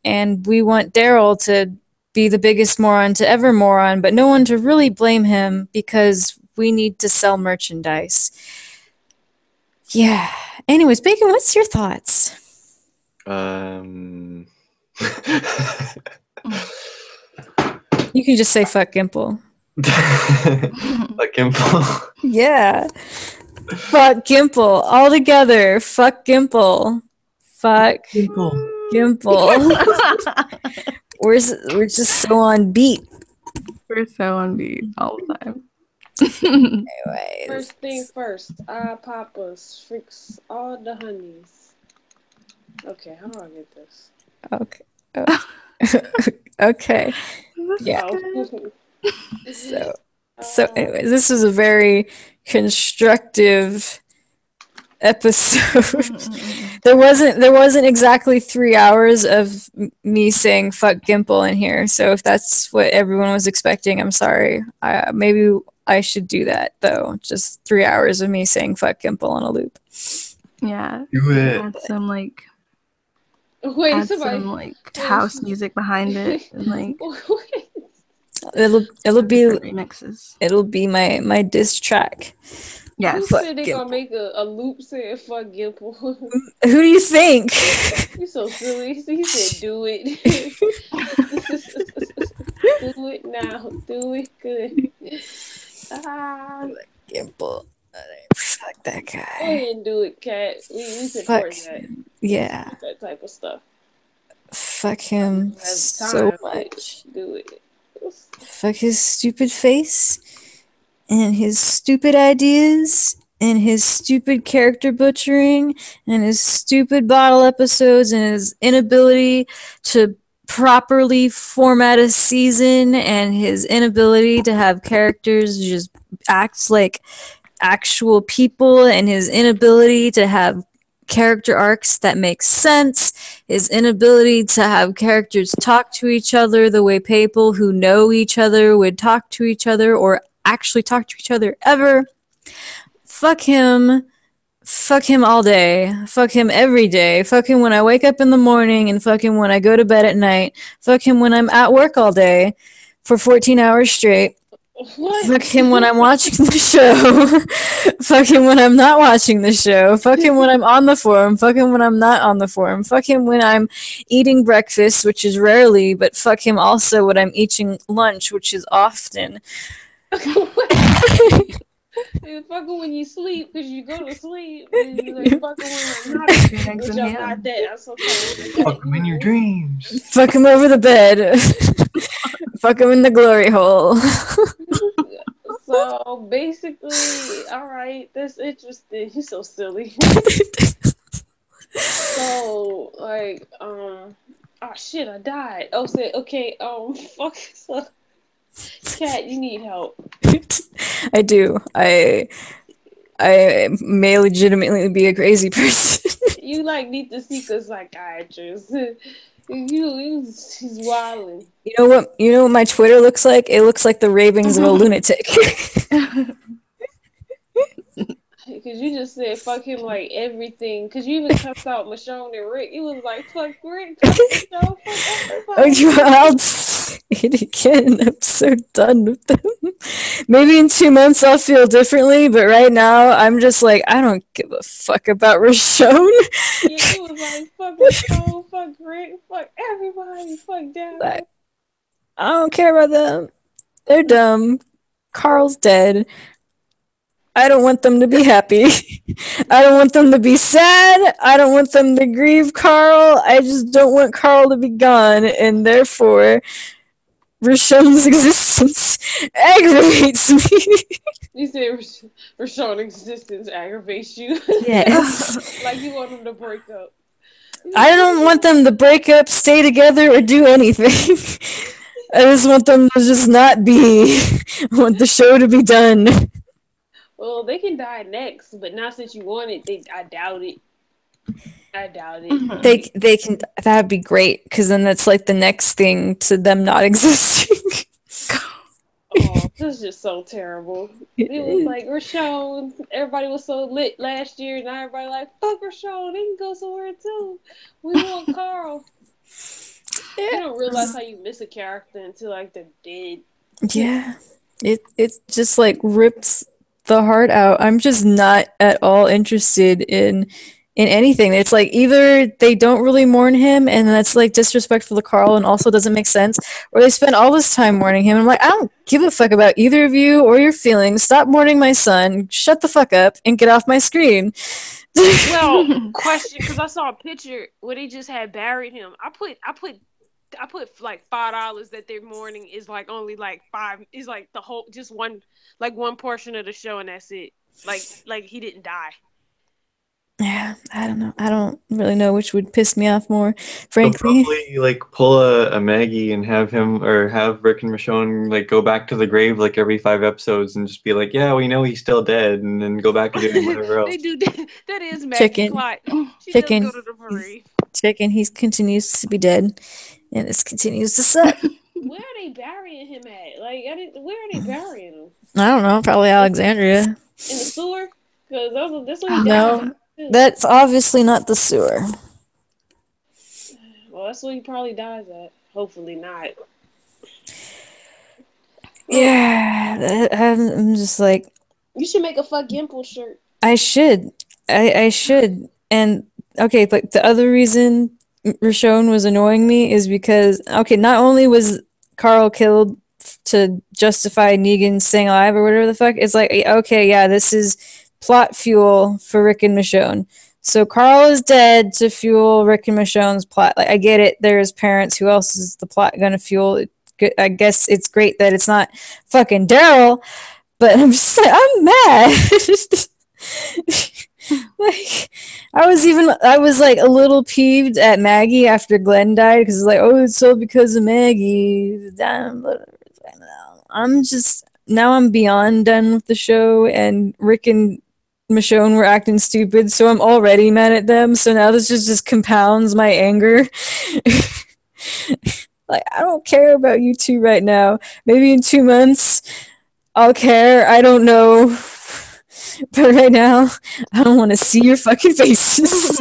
and we want Daryl to be the biggest moron to ever moron, but no one to really blame him because we need to sell merchandise. Yeah. Anyways, Bacon, what's your thoughts? Um. You can just say fuck Gimple. Like Gimple. Yeah. Fuck Gimple. All together. Fuck Gimple. Fuck Gimple. Gimple. We're just so on beat. We're so on beat all the time. Anyways. First thing first, Papa's freaks all the honeys. Okay, how do I get this? Okay. Okay. Yeah. Oh. So anyways, this was a very constructive episode. there wasn't exactly 3 hours of me saying fuck Gimple in here. So if that's what everyone was expecting, I'm sorry. Maybe I should do that though. Just 3 hours of me saying fuck Gimple on a loop. Yeah. Do it. Add some like Wait, house music behind it and like It'll be remixes. It'll be my diss track. Yes. Who said they gonna make a loop saying fuck Gimple? Who do you think? You're so silly. He said do it. Do it now. Do it good. Gimple. Fuck that guy. Go ahead and do it, Kat. We support that. Yeah. That type of stuff. Fuck him so much. Do it. Fuck his stupid face and his stupid ideas and his stupid character butchering and his stupid bottle episodes and his inability to properly format a season and his inability to have characters just act like actual people and his inability to have character arcs that make sense, his inability to have characters talk to each other the way people who know each other would talk to each other or actually talk to each other ever. Fuck him. Fuck him all day. Fuck him every day. Fuck him when I wake up in the morning and fuck him when I go to bed at night. Fuck him when I'm at work all day for 14 hours straight. What? Fuck him when I'm watching the show. Fuck him when I'm not watching the show. Fuck him when I'm on the forum. Fuck him when I'm not on the forum. Fuck him when I'm eating breakfast, which is rarely, but fuck him also when I'm eating lunch, which is often. You fucking when you sleep because you go to sleep. And you like fucking when I'm not, which I'm not that. I'm so sorry. Fuck him in your dreams. Fuck him over the bed. Fuck him in the glory hole. So basically, all right, that's interesting. You're so silly. So like, oh shit, I died. Oh, say okay. Fuck. So, Kat, you need help. I do. I may legitimately be a crazy person. You like need to seek a psychiatrist. He's wilding. You know what my Twitter looks like? It looks like the ravings of a lunatic. Because you just said fuck him like everything. Because you even cussed out Michonne and Rick. It was like fuck Rick, fuck Michonne, fuck everybody. I'll say it again. I'm so done with them. Maybe in 2 months I'll feel differently, but right now I'm just like, I don't give a fuck about Michonne. Yeah, it was like fuck Michonne, fuck Rick, fuck everybody, fuck Daryl. Like, I don't care about them. They're dumb. Carl's dead. I don't want them to be happy. I don't want them to be sad. I don't want them to grieve Carl. I just don't want Carl to be gone. And therefore, Rashawn's existence aggravates me. You said Rashawn's existence aggravates you. Yes. Like you want them to break up. I don't want them to break up, stay together, or do anything. I just want them to just not be. I want the show to be done. Well, they can die next, but not since you want it. I doubt it. I doubt it. They can, that'd be great, because then that's like the next thing to them not existing. Oh, this is just so terrible. It was like Rashawn. Everybody was so lit last year, and now everybody like fuck Rashawn. They can go somewhere too. We want Carl. You don't realize how you miss a character until like they're dead. Yeah, it just like rips the heart out. I'm just not at all interested in anything. It's like either they don't really mourn him and that's like disrespectful to Carl and also doesn't make sense, or they spend all this time mourning him. I'm like, I don't give a fuck about either of you or your feelings. Stop mourning my son. Shut the fuck up and get off my screen. Well, question, because I saw a picture where they just had buried him. I put like $5 that their mourning is like only like five, is like the whole, just one, like one portion of the show, and that's it. Like he didn't die. Yeah, I don't know. I don't really know which would piss me off more, They'll frankly. probably like pull a Maggie and have him or have Rick and Michonne like go back to the grave like every 5 episodes and just be like, yeah, we know he's still dead, and then go back to doing whatever else. They do that. That is Maggie Chicken. Clyde. She Chicken. does go to the parade. Chicken, he continues to be dead, and this continues to suck. Where are they burying him at? Like, where are they burying him? I don't know, probably Alexandria. In the sewer? Because that's what he died. No, that's obviously not the sewer. Well, that's what he probably dies at. Hopefully not. Yeah, I'm just like, you should make a fuck Gimple shirt. I should. I should. And okay, like the other reason Rashone was annoying me is because okay, not only was Carl killed to justify Negan staying alive or whatever the fuck, it's like okay, yeah, this is plot fuel for Rick and Michonne. So Carl is dead to fuel Rick and Michonne's plot. Like I get it, there's parents. Who else is the plot gonna fuel? I guess it's great that it's not fucking Daryl, but I'm just like I'm mad. Like I was like a little peeved at Maggie after Glenn died because it's like, oh, it's all because of Maggie. I'm just now I'm beyond done with the show, and Rick and Michonne were acting stupid, so I'm already mad at them. So now this just compounds my anger. Like I don't care about you two right now. Maybe in 2 months I'll care. I don't know. But right now, I don't want to see your fucking faces.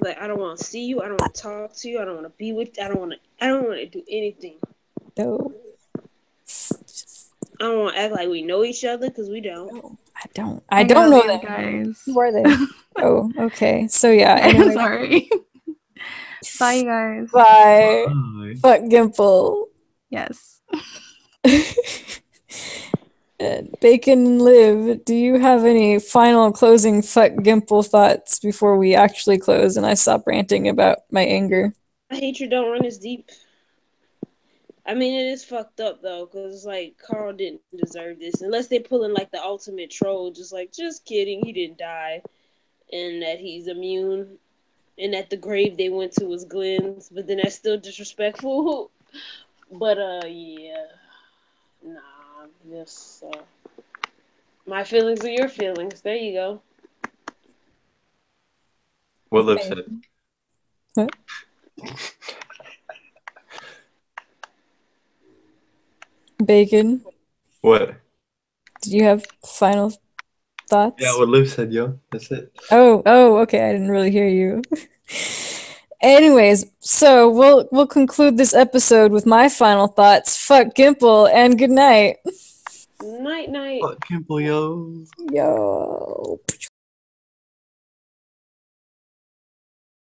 Like I don't want to see you. I don't want to talk to you. I don't want to be with you. I don't want to do anything. No. I don't want to act like we know each other because we don't. No, I don't. I don't know them. Guys. Who are they? Oh, okay. So yeah. Anyway. Sorry. Bye, you guys. Bye. Fuck Gimple. Yes. Bacon and Liv, do you have any final closing fuck Gimple thoughts before we actually close and I stop ranting about my anger? My hatred don't run as deep. I mean, it is fucked up though, because like Carl didn't deserve this, unless they're pulling like the ultimate troll, just kidding, he didn't die, and that he's immune, and that the grave they went to was Glenn's, but then that's still disrespectful. But yeah, nah. Yes, my feelings are your feelings. There you go. What Liv said. What? Bacon. What? Did you have final thoughts? Yeah, what Liv said, yo. That's it. Oh, okay. I didn't really hear you. Anyways, so we'll conclude this episode with my final thoughts. Fuck Gimple and good night. Night. Fuck Gimple, yo. Yo.